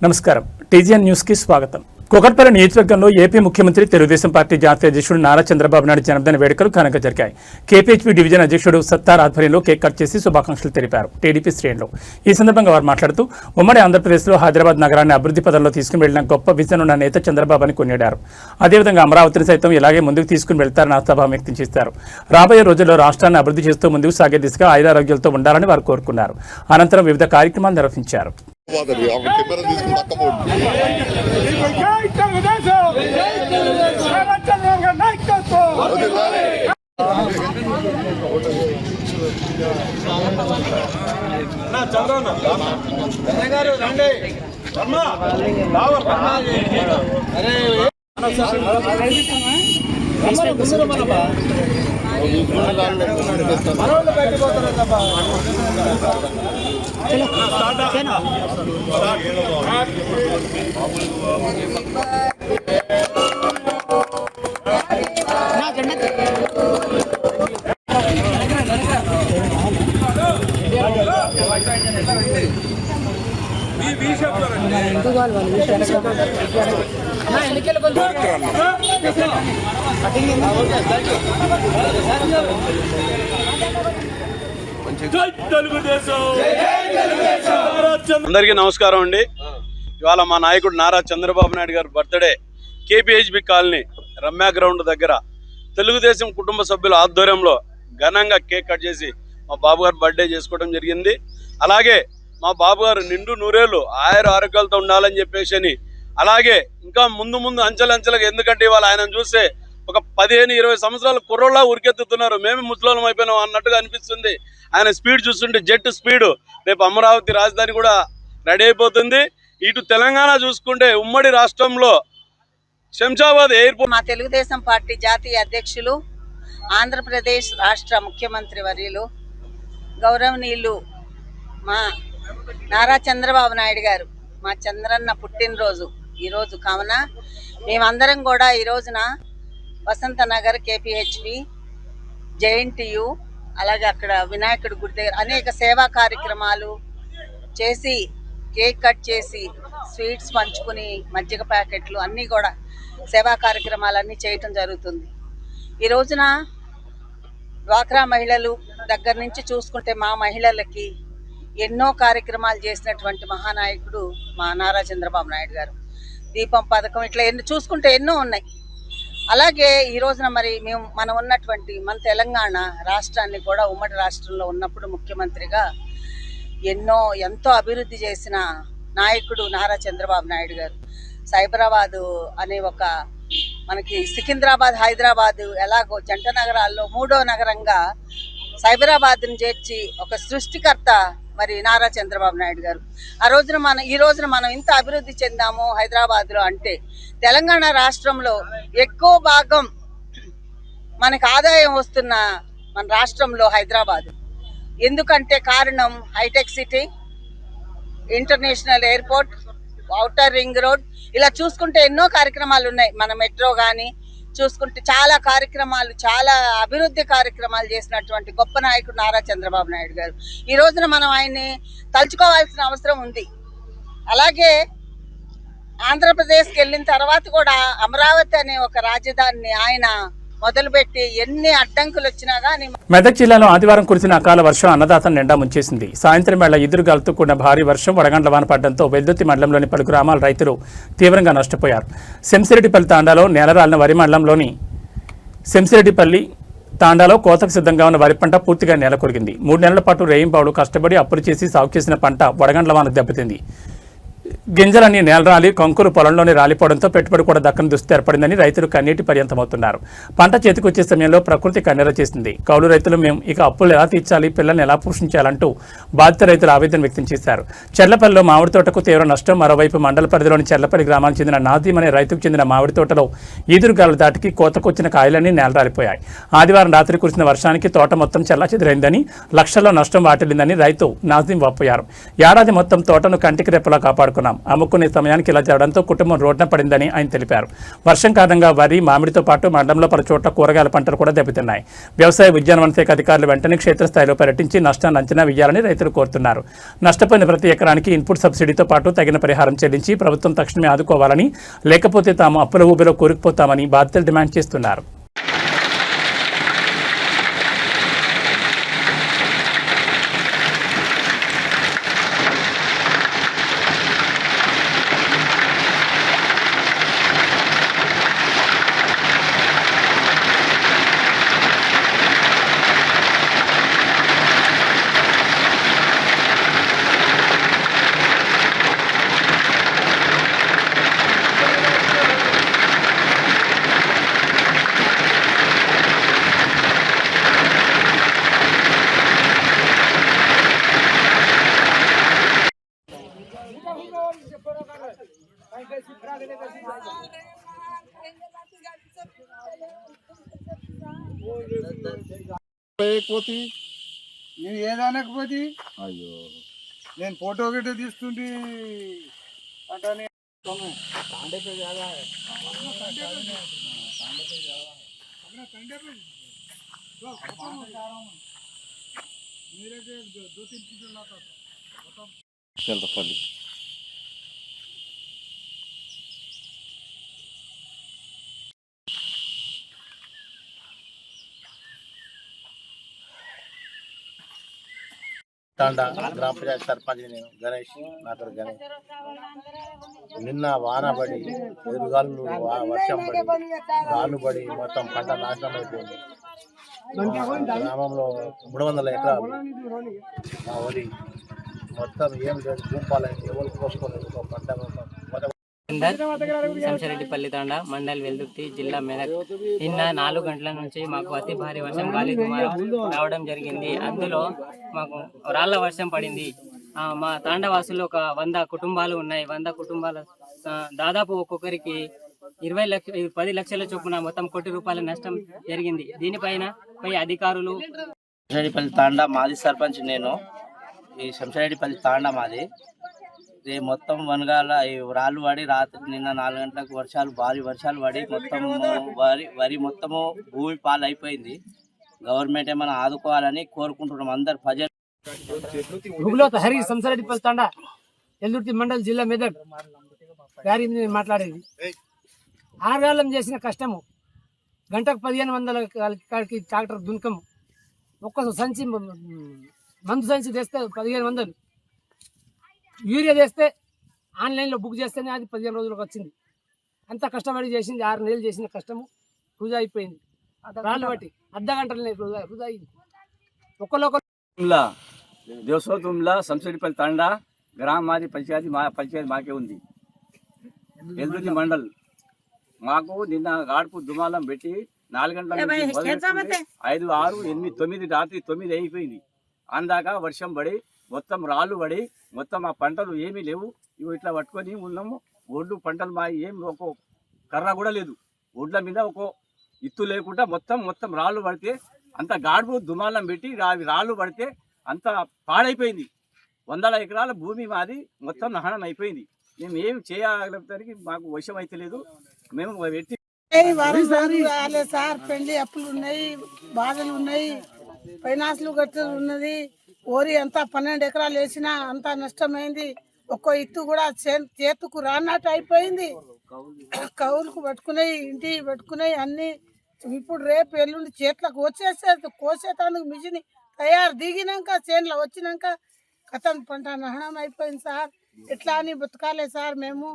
నమస్కారం TGN news కి స్వాగతం. కూకట్పల్లి నియోజకవర్గంలో ఏపీ ముఖ్యమంత్రి తెలుగుదేశం పార్టీ జాతీయ అధ్యక్షుడు నారా చంద్రబాబు నాయుడు జన్మదిన వేడుకలు ఘనంగా జరిగాయి. కేపీహెచ్పీ డివిజన్ అధ్యక్షుడు సత్తార్ ఆధ్వర్యంలో కేక్ కట్ చేసి శుభాకాంక్షలు తెలిపారు టీడీపీ శ్రేణులు. ఈ సందర్భంగా వారు మాట్లాడుతూ ఉమ్మడి ఆంధ్రప్రదేశ్లో హైదరాబాద్ నగరాన్ని అభివృద్ధి పదంలో తీసుకుని వెళ్లిన గొప్ప విజన్ ఉన్న నేత చంద్రబాబు అని కొనియాడారు. అదేవిధంగా అమరావతిని సైతం ఇలాగే ముందుకు తీసుకుని వెళ్తారని ఆశాభావం వ్యక్తం చేశారు. రాబోయే రోజుల్లో రాష్ట్రాన్ని అభివృద్ధి చేస్తూ ముందుకు సాగే దిశగా ఆయురారోగ్యాలతో ఉండాలని వారు కోరుకున్నారు. అనంతరం వివిధ కార్యక్రమాలు నిర్వహించారు. అందరికీ నమస్కారం అండి. ఇవాళ మా నాయకుడు నారా చంద్రబాబు నాయుడు గారు birthday KPHB colony Ramya ground దగ్గర తెలుగుదేశం కుటుంబ సభ్యుల ఆధ్వర్యంలో ఘనంగా కేక్ కట్ చేసి మా బాబు గారు బర్త్డే చేసుకోవడం జరిగింది. అలాగే మా బాబు గారు నిండు నూరేళ్ళు ఆరోగ్యాలతో ఉండాలని చెప్పేసి అలాగే ఇంకా ముందు అంచెలంచెలుగా, ఎందుకంటే ఇవాళ ఆయన చూస్తే ఒక 15-20 సంవత్సరాల కుర్రోళ్ళ ఉరికెత్తుతున్నారు. మేమే ముసలోళ్ళం అయిపోయినాం అన్నట్టుగా అనిపిస్తుంది. ఆయన స్పీడ్ చూస్తుంటే జెట్ స్పీడ్. రేపు అమరావతి రాజధాని కూడా రెడీ అయిపోతుంది. ఇటు తెలంగాణ చూసుకుంటే ఉమ్మడి రాష్ట్రంలో శంషాబాద్ ఎయిర్పోర్ట్. మా తెలుగుదేశం పార్టీ జాతీయ అధ్యక్షులు, ఆంధ్రప్రదేశ్ రాష్ట్ర ముఖ్యమంత్రి వర్యులు గౌరవనీయులు మా నారా చంద్రబాబు నాయుడు గారు మా చంద్రన్న పుట్టినరోజు ఈరోజు కావున మేమందరం కూడా ఈ రోజున వసంత నగర్ కేపీహెచ్బి జేఎన్టీయు అలాగే అక్కడ వినాయకుడి గుడి దగ్గర అనేక సేవా కార్యక్రమాలు చేసి కేక్ కట్ చేసి స్వీట్స్ పంచుకుని మజ్జిగ ప్యాకెట్లు అన్నీ కూడా సేవా కార్యక్రమాలన్నీ చేయటం జరుగుతుంది. ఈ రోజున డ్వాక్రా మహిళలు దగ్గర నుంచి చూసుకుంటే మా మహిళలకి ఎన్నో కార్యక్రమాలు చేసినటువంటి మహానాయకుడు మా నారా చంద్రబాబు నాయుడు గారు. దీపం పథకం ఇట్లా చూసుకుంటే ఎన్నో ఉన్నాయి. అలాగే ఈ రోజున మరి మనం ఉన్నటువంటి మన తెలంగాణ రాష్ట్రాన్ని కూడా ఉమ్మడి రాష్ట్రంలో ఉన్నప్పుడు ముఖ్యమంత్రిగా ఎంతో అభివృద్ధి చేసిన నాయకుడు నారా చంద్రబాబు నాయుడు గారు. సైబరాబాదు అనే ఒక మనకి సికింద్రాబాద్ హైదరాబాదు ఎలాగో జంట నగరాల్లో 3వ నగరంగా సైబరాబాద్ని చేర్చి ఒక సృష్టికర్త మరి నారా చంద్రబాబు నాయుడు గారు. ఈ రోజున మనం ఇంత అభివృద్ధి చెందాము హైదరాబాద్లో అంటే తెలంగాణ రాష్ట్రంలో ఎక్కువ భాగం మనకు ఆదాయం వస్తున్న మన రాష్ట్రంలో హైదరాబాద్. ఎందుకంటే కారణం hitech city, international airport, outer ring road, ఇలా చూసుకుంటే ఎన్నో కార్యక్రమాలు ఉన్నాయి. మన మెట్రో కానీ చూసుకుంటే చాలా కార్యక్రమాలు, చాలా అభివృద్ధి కార్యక్రమాలు చేసినటువంటి గొప్ప నాయకుడు నారా చంద్రబాబు నాయుడు గారు. ఈ రోజున మనం ఆయన్ని తలుచుకోవాల్సిన అవసరం ఉంది. అలాగే ఆంధ్రప్రదేశ్కి వెళ్ళిన తర్వాత కూడా అమరావతి అనే ఒక రాజధానిని ఆయన మొదలుపెట్టి ఎన్ని అడ్డంకులు వచ్చినా కానీ. మెదక్ జిల్లాలో ఆదివారం కురిసిన అకాల వర్షం అన్నదాతను నిండా ముంచేసింది. సాయంత్రం వేళ ఎదురుగాలుతూ కూడిన భారీ వర్షం వడగండ్ల వాన పడడంతో వెల్దుర్తి మండలంలోని పలు గ్రామాల రైతులు తీవ్రంగా నష్టపోయారు. శంసిరెడ్డిపల్లి తాండాలో నేలరాలిన వరి మండలంలోని శంసిరెడ్డిపల్లి తాండాలో కోతకు సిద్ధంగా ఉన్న వరి పంట పూర్తిగా నేల కొరిగింది. 3 నెలల పాటు రేయింబావులు కష్టపడి అప్పులు చేసి సాగు చేసిన పంట వడగండ్ల వాన దెబ్బతింది. గింజలన్నీ నేలరాలి కంకులు పొలంలోనే రాలిపోవడంతో పెట్టుబడి కూడా దక్కని దుస్థితి ఏర్పడిందని రైతులు కన్నీటి పర్యంతమవుతున్నారు. పంట చేతికొచ్చే సమయంలో ప్రకృతి కన్నెర చేసింది. కౌలు రైతులు మేము ఇక అప్పులు ఎలా తీర్చాలి, పిల్లల్ని ఎలా పోషించాలంటూ బాధిత రైతులు ఆవేదన వ్యక్తం చేశారు. చెర్లపల్లిలో మామిడి తోటకు తీవ్ర నష్టం. మరోవైపు మండల పరిధిలోని చెర్లపల్లి గ్రామానికి చెందిన నాదీం అనే రైతుకు చెందిన మామిడి తోటలో ఈదురుగాలు దాటికి కోతకొచ్చిన కాయలన్నీ నేలరాలిపోయాయి. ఆదివారం రాత్రి కురిసిన వర్షానికి తోట మొత్తం చెల్లాచెదురైందని, లక్షల్లో నష్టం వాటిల్లిందని రైతు నాదీం వాపోయారు. ఏడాది మొత్తం తోటను కంటికి రెప్పలా కాపాడుకున్నాం. అమ్ముకున్నాం. అమ్ముకునే సమయానికి ఇలా జరగడంతో కుటుంబం రోడ్డున పడిందని ఆయన తెలిపారు. వర్షం కారణంగా వరి, మామిడితో పాటు మండలంలో పలు చోట్ల కూరగాయల పంటలు కూడా దెబ్బతిన్నాయి. వ్యవసాయ ఉద్యానవన శాఖ అధికారులు వెంటనే క్షేత్రస్థాయిలో పర్యటించి నష్టాన్ని అంచనా వేయాలని రైతులు కోరుతున్నారు. నష్టపోయిన ప్రతి ఎకరానికి ఇన్పుట్ సబ్సిడీతో పాటు తగిన పరిహారం చెల్లించి ప్రభుత్వం తక్షణమే ఆదుకోవాలని, లేకపోతే తాము అప్పుల ఊబిలో కూరుకుపోతామని బాధితులు డిమాండ్ చేస్తున్నారు. పోతి నేను ఏదనకపోతే అయ్యో నేను ఫోటో గిట్ట తీస్తుంటే అంటే చంద్రపల్లి తాండా గ్రామ పంచాయతీ సర్పంచ్ నేను గణేష్, నా పేరు గణేష్. నిన్న వాన పడి ఎదురుగాళ్ళు వర్షం పడి గాలు పడి మొత్తం పంట నాశనం అయిపోయింది. గ్రామంలో 300 ఎకరాలు మా వరి మొత్తం ఏం లేదు, భూపాలైంది, ఎవరు కోసుకోలేదు. పంట మొత్తం శంషరెడ్డిపల్లి తాండా, మండల్ వెల్దుర్తి, జిల్లా మెదక్. నిన్న 4 గంటల నుంచి మాకు అతి భారీ వర్షం, గాలి దుమారం రావడం జరిగింది. అందులో మాకు రాళ్ల వర్షం పడింది. మా తాండా వాసులు ఒక 100 కుటుంబాలు ఉన్నాయి. 100 కుటుంబాలు దాదాపు ఒక్కొక్కరికి 10 లక్షల చొప్పున మొత్తం ₹1 కోటి నష్టం జరిగింది. దీనిపైన అధికారులు శంషరెడ్డిపల్లి తాండా మాది సర్పంచ్ నేను. ఈ శంషరెడ్డిపల్లి తాండా మాది. ఇది మొత్తం వనగాల రాళ్ళు పడి రాత్రి నిన్న 4 గంటలకు భారీ వర్షాలు పడి మొత్తం వరి మొత్తము భూమి పాలు అయిపోయింది. గవర్నమెంట్ ఏమైనా ఆదుకోవాలని కోరుకుంటున్నాం అందరు ప్రజలు. హరి శంషరెడ్డిపల్లి తాండా, వెల్దుర్తి మండల్, జిల్లా మెదక్ గారి మాట్లాడేది. ఆరుగాలం చేసిన కష్టము, గంటకు 1500 కాడికి ట్రాక్టర్ దున్కము, ఒక్క సంచి మందు సంచి తెస్తే 1500, యూరియా తెస్తే ఆన్లైన్లో బుక్ చేస్తేనే అది 15 రోజులకు వచ్చింది. అంత కష్టపడి చేసింది 6 నెలలు చేసిన కష్టము వృధా అయిపోయింది. రాళ్ళు బట్టి అర్ధగంటలనే వృధా అయింది. ఒకళ్ళొకరు దేవసోతుమ్లా శంషరెడ్డిపల్లి తాండా గ్రామ మాది పంచాయతీ మాకే ఉంది. వెల్దుర్తి మండల్. మాకు నిన్న గాడుపు దుమాలం పెట్టి 4 గంటల 5, 6, 8, 9 రాత్రి 9 అయిపోయింది. అందాక వర్షం పడి మొత్తం రాళ్ళు పడి మొత్తం ఆ పంటలు ఏమీ లేవు. ఇవి ఇట్లా పట్టుకొని ఉన్నాము. ఒడ్లు పంటలు మా ఏం ఒక కర్ర కూడా లేదు. ఒడ్ల మీద ఒక ఇత్తు లేకుండా మొత్తం రాళ్ళు పడితే అంత గాడుపు దుమాలం పెట్టి రాళ్ళు పడితే అంత పాడైపోయింది. 100 ఎకరాల భూమి మాది మొత్తం నహనం అయిపోయింది. మేము ఏం చేయగలుగుతానికి మాకు వశం అయితే లేదు. మేము పెట్టి సార్ పెళ్లి అప్పులు ఉన్నాయి, బాధలు ఉన్నాయి, ఫైనాన్స్లు కట్టలు ఉన్నది. ఓరి అంతా 12 ఎకరాలు వేసినా అంతా నష్టమైంది. ఒక్కో ఇత్తు కూడా చేతుకు రానట్టు అయిపోయింది. కౌలుకు పట్టుకున్నాయి, ఇంటికి పట్టుకున్నాయి అన్ని. ఇప్పుడు రేపు ఎల్లుండి చేతులకు వచ్చేసేది. కోసేటానికి మిషన్ తయారు దిగినాక చేనులో వచ్చినాక కథం పంట నహనం అయిపోయింది సార్. ఎట్లా అని బతకాలే సార్. మేము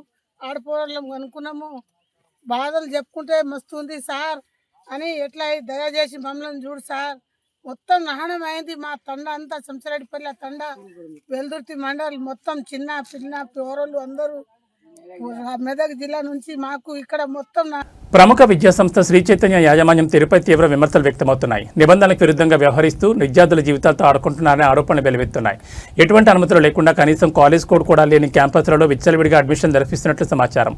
ఆడపోవడం అనుకున్నాము, బాధలు చెప్పుకుంటే మస్తుంది సార్ అని. ఎట్లా దయచేసి మమ్మల్ని చూడు సార్. మొత్తం నహనం అయింది మా తండ అంతా. శంషరెడ్డిపల్లి తండ, వెల్దుర్తి మండల్ మొత్తం చిన్న పిల్ల పౌరులు అందరూ మెదక్ జిల్లా నుంచి మాకు ఇక్కడ మొత్తం ప్రముఖ విద్యాసంస్థ శ్రీ చైతన్య యాజమాన్యం తీరుపై తీవ్ర విమర్శలు వ్యక్తమవుతున్నాయి. నిబంధనలకు విరుద్ధంగా వ్యవహరిస్తూ విద్యార్థుల జీవితాలతో ఆడుకుంటున్నారనే ఆరోపణలు వెలువెత్తున్నాయి. ఎటువంటి అనుమతులు లేకుండా కనీసం కాలేజ్ కోడ్ కూడా లేని క్యాంపస్లలో విచ్చలవిడిగా అడ్మిషన్ జరిపిస్తున్నట్లు సమాచారం.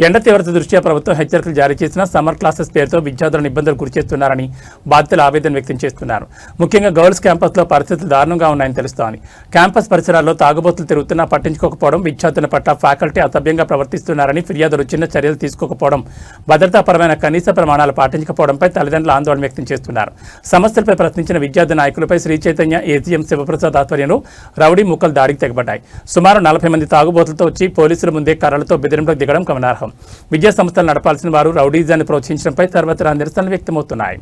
ఎండ తీవ్రత దృష్ట్యా ప్రభుత్వం హెచ్చరికలు జారీ చేసిన సమ్మర్ క్లాసెస్ పేరుతో విద్యార్థులను ఇబ్బందులు గురిచేస్తున్నారని బాధితులు ఆవేదన వ్యక్తం చేస్తున్నారు. ముఖ్యంగా గర్ల్స్ క్యాంపస్లో పరిస్థితులు దారుణంగా ఉన్నాయని తెలుస్తోంది. క్యాంపస్ పరిసరాల్లో తాగుబోతులు తిరుగుతున్నా పట్టించుకోకపోవడం, విద్యార్థుల పట్ల ఫ్యాకల్టీ అసభ్యంగా ప్రవర్తిస్తున్నారని ఫిర్యాదులు చిన్న చర్యలు తీసుకోకపోవడం, భద్రతాపరమైన కనీస ప్రమాణాలు పాటించకపోవడంపై తల్లిదండ్రులు ఆందోళన వ్యక్తం చేస్తున్నారు. సమస్యలపై ప్రశ్నించిన విద్యార్థి నాయకులపై శ్రీ చైతన్య ఏజీఎం శివప్రసాద్ ఆధ్వర్యంలో రౌడీ మూకలు దాడికి తెగబడ్డాయి. సుమారు 40 మంది తాగుబోతులతో వచ్చి పోలీసుల ముందే కర్రలతో బెదిరింపులకు దిగడం గమనార్హం. విద్యా సంస్థలు నడపాల్సిన వారు రౌడీజాన్ని ప్రోత్సహించడంపై సర్వత్రా నిరసనలు వ్యక్తమవుతున్నాయి.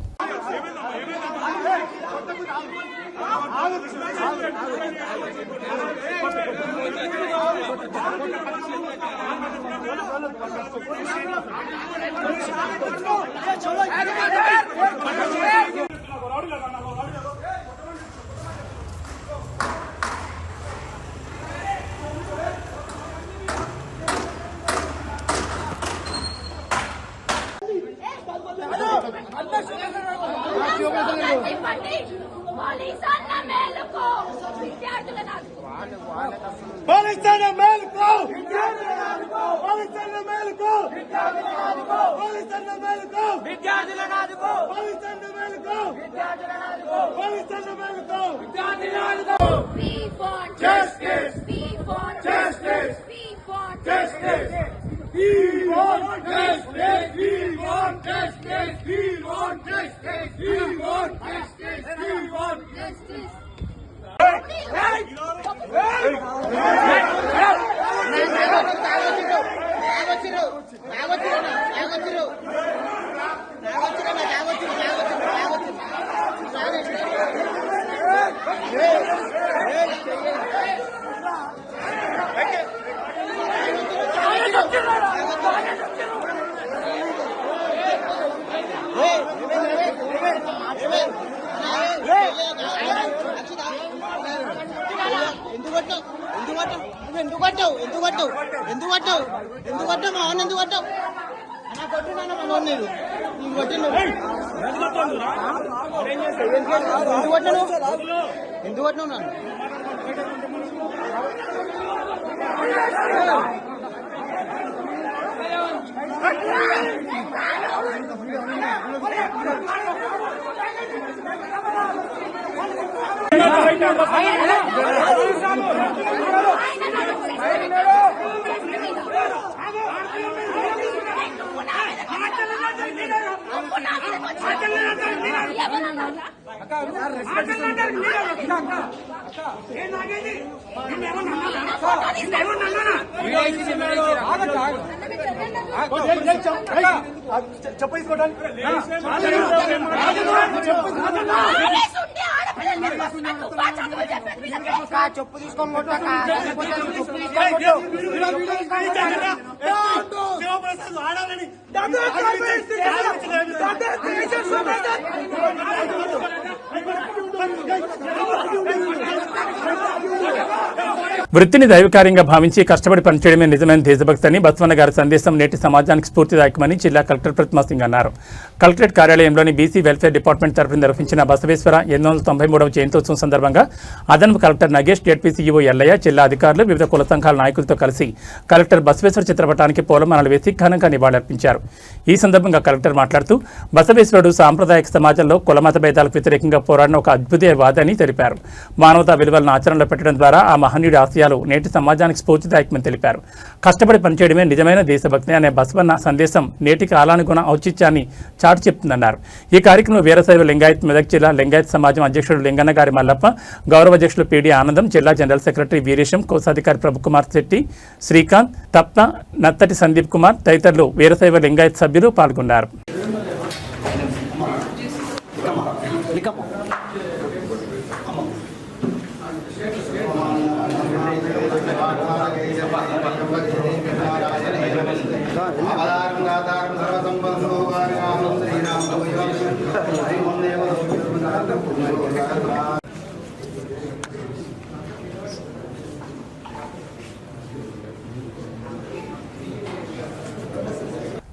చెప్పు తీసుకొని వృత్తిని దైవకార్యంగా భావించి కష్టపడి పనిచేయడమే నిజమైన దేశభక్తి అని బస్వన్న గారి సందేశం నేటి సమాజానికి స్ఫూర్తిదాయకమని జిల్లా కలెక్టర్ ప్రతిమా సింగ్ అన్నారు. కలెక్టరేట్ కార్యాలయంలోని బీసీ వెల్ఫేర్ డిపార్ట్మెంట్ తరఫున నిర్వహించిన బసవేశ్వర 893వ జయంతోత్సవం సందర్భంగా అదనపు కలెక్టర్ నగేష్, జెడ్పీసీఈఓ ఎల్లయ్య, జిల్లా అధికారులు, వివిధ కుల సంఘాల నాయకులతో కలిసి కలెక్టర్ బసవేశ్వర చిత్రపటానికి పూలమాలలు వేసి ఘనంగా నివాళులర్పించారు. ఈ సందర్భంగా కలెక్టర్ మాట్లాడుతూ బసవేశ్వరుడు సాంప్రదాయక సమాజంలో కులమత భేదాలకు వ్యతిరేకంగా పోరాడిన ఒక అద్భుతవాది అని తెలిపారు. మానవతా విలువలను ఆచరణలో పెట్టడం ద్వారా ఆ మహనీయుడి ఆశయాలు నేటి సమాజానికి స్ఫూర్తిదాయకమని తెలిపారు. కష్టపడి పనిచేయడమే నిజమైన దేశభక్తి అనే బసవన్న సందేశం నేటి కాలానుగుణ ఔచిత్యాన్ని చాటు చెప్తుందన్నారు. ఈ కార్యక్రమంలో వీరశైవ లింగాయత్ మెదక్ జిల్లా లింగాయత్ సమాజం అధ్యక్షుడు లింగన్న గారి మల్లప్ప, గౌరవ అధ్యక్షులు పీడి ఆనందం, జిల్లా జనరల్ సెక్రటరీ వీరేశం, కోశాధికారి ప్రభుకుమార్ శెట్టి, శ్రీకాంత్, తప్న, నత్తటి సందీప్ కుమార్ తదితరులు వీరశైవ లింగాయత్ సభ్యులు పాల్గొన్నారు.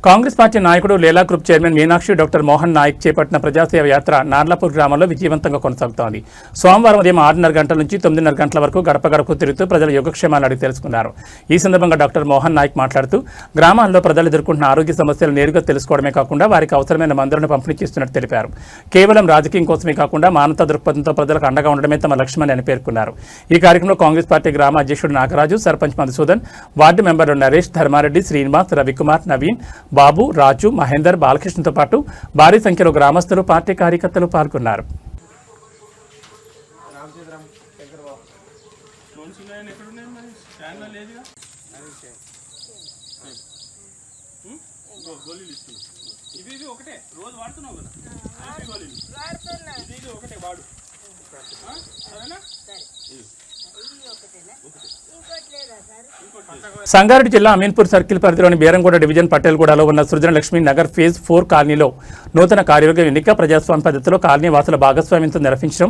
కాంగ్రెస్ పార్టీ నాయకుడు Lela group chairman Meenakshi doctor Mohan Naik చేపట్టిన ప్రజాసేవ యాత్ర నార్లాపూర్ గ్రామంలో విజయవంతంగా కొనసాగుతోంది. సోమవారం ఉదయం 6:30 గంటల నుంచి 9:30 గంటల వరకు గడప గడపకు తిరుగుతూ ప్రజల యోగక్షేమాలు అడిగి తెలుసుకున్నారు. ఈ సందర్భంగా డాక్టర్ మోహన్ నాయక్ మాట్లాడుతూ గ్రామాల్లో ప్రజలు ఎదుర్కొంటున్న ఆరోగ్య సమస్యలు నేరుగా తెలుసుకోవడమే కాకుండా వారికి అవసరమైన మందులను పంపిణీ చేస్తున్నట్టు తెలిపారు. కేవలం రాజకీయం కోసమే కాకుండా మానవతా దృక్పథంతో ప్రజలకు అండగా ఉండడమే తమ లక్ష్యమని ఆయన పేర్కొన్నారు. ఈ కార్యక్రమంలో కాంగ్రెస్ పార్టీ గ్రామ అధ్యక్షుడు నాగరాజు, సర్పంచ్ మధుసూదన్, వార్డు మెంబర్లు నరేష్, ధర్మారెడ్డి, శ్రీనివాస్, రవికుమార్, నవీన్, బాబు, రాజు, మహేందర్, బాలకృష్ణతో పాటు భారీ సంఖ్యలో గ్రామస్తులు, పార్టీ కార్యకర్తలు పాల్గొన్నారు. సంగారెడ్డి జిల్లా అమీన్పూర్ సర్కిల్ పరిధిలోని బేరంగూడ డివిజన్ పటేల్గూడలో ఉన్న సృజనలక్ష్మి నగర్ ఫేజ్ 4 కాలనీలో నూతన కార్యవర్గ ఎన్నిక ప్రజాస్వామ్య పద్ధతిలో కాలనీ వాసుల భాగస్వామ్యంతో నిర్వహించడం,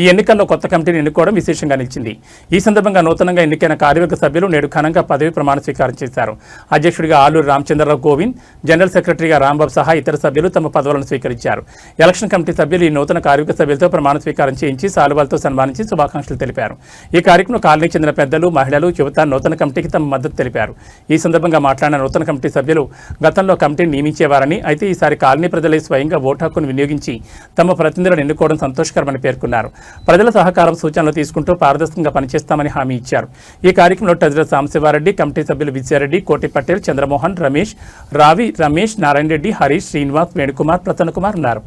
ఈ ఎన్నికల్లో కొత్త కమిటీని ఎన్నుకోవడం విశేషంగా నిలిచింది. ఈ సందర్భంగా నూతనంగా ఎన్నికైన కార్యవర్గ సభ్యులు నేడు ఘనంగా పదవి ప్రమాణ స్వీకారం చేశారు. అధ్యక్షుడిగా ఆలూరు రామచంద్రరావు గోవింద్, జనరల్ సెక్రటరీగా రాంబాబు సహా ఇతర సభ్యులు తమ పదవులను స్వీకరించారు. ఎలక్షన్ కమిటీ సభ్యులు ఈ నూతన కార్యవర్గ సభ్యులతో ప్రమాణ స్వీకారం చేయించి సాలువాలతో సన్మానించి శుభాకాంక్షలు తెలిపారు. ఈ కార్యక్రమంలో కాలనీకి చెందిన పెద్దలు, మహిళలు, యువత నూతన కమిటీకి తమ మద్దతు తెలిపారు. ఈ సందర్భంగా మాట్లాడిన నూతన కమిటీ సభ్యులు గతంలో కమిటీని నియమించేవారని, అయితే ఈసారి కాలనీ ప్రజలే స్వయంగా ఓటు హక్కును వినియోగించి తమ ప్రతినిధులను ఎన్నుకోవడం సంతోషకరమని పేర్కొన్నారు. ప్రజల సహకారం, సూచనలు తీసుకుంటూ పారదర్శకంగా పనిచేస్తామని హామీ ఇచ్చారు. ఈ కార్యక్రమంలో ట్రెజరర్ సాంబశివారెడ్డి, కమిటీ సభ్యులు విజయారెడ్డి, కోటి పటేల్, చంద్రమోహన్, రమేష్, రావి, రమేష్, నారాయణ రెడ్డి, హరీష్, శ్రీనివాస్, వేణుకుమార్, ప్రసన్న కుమార్ ఉన్నారు.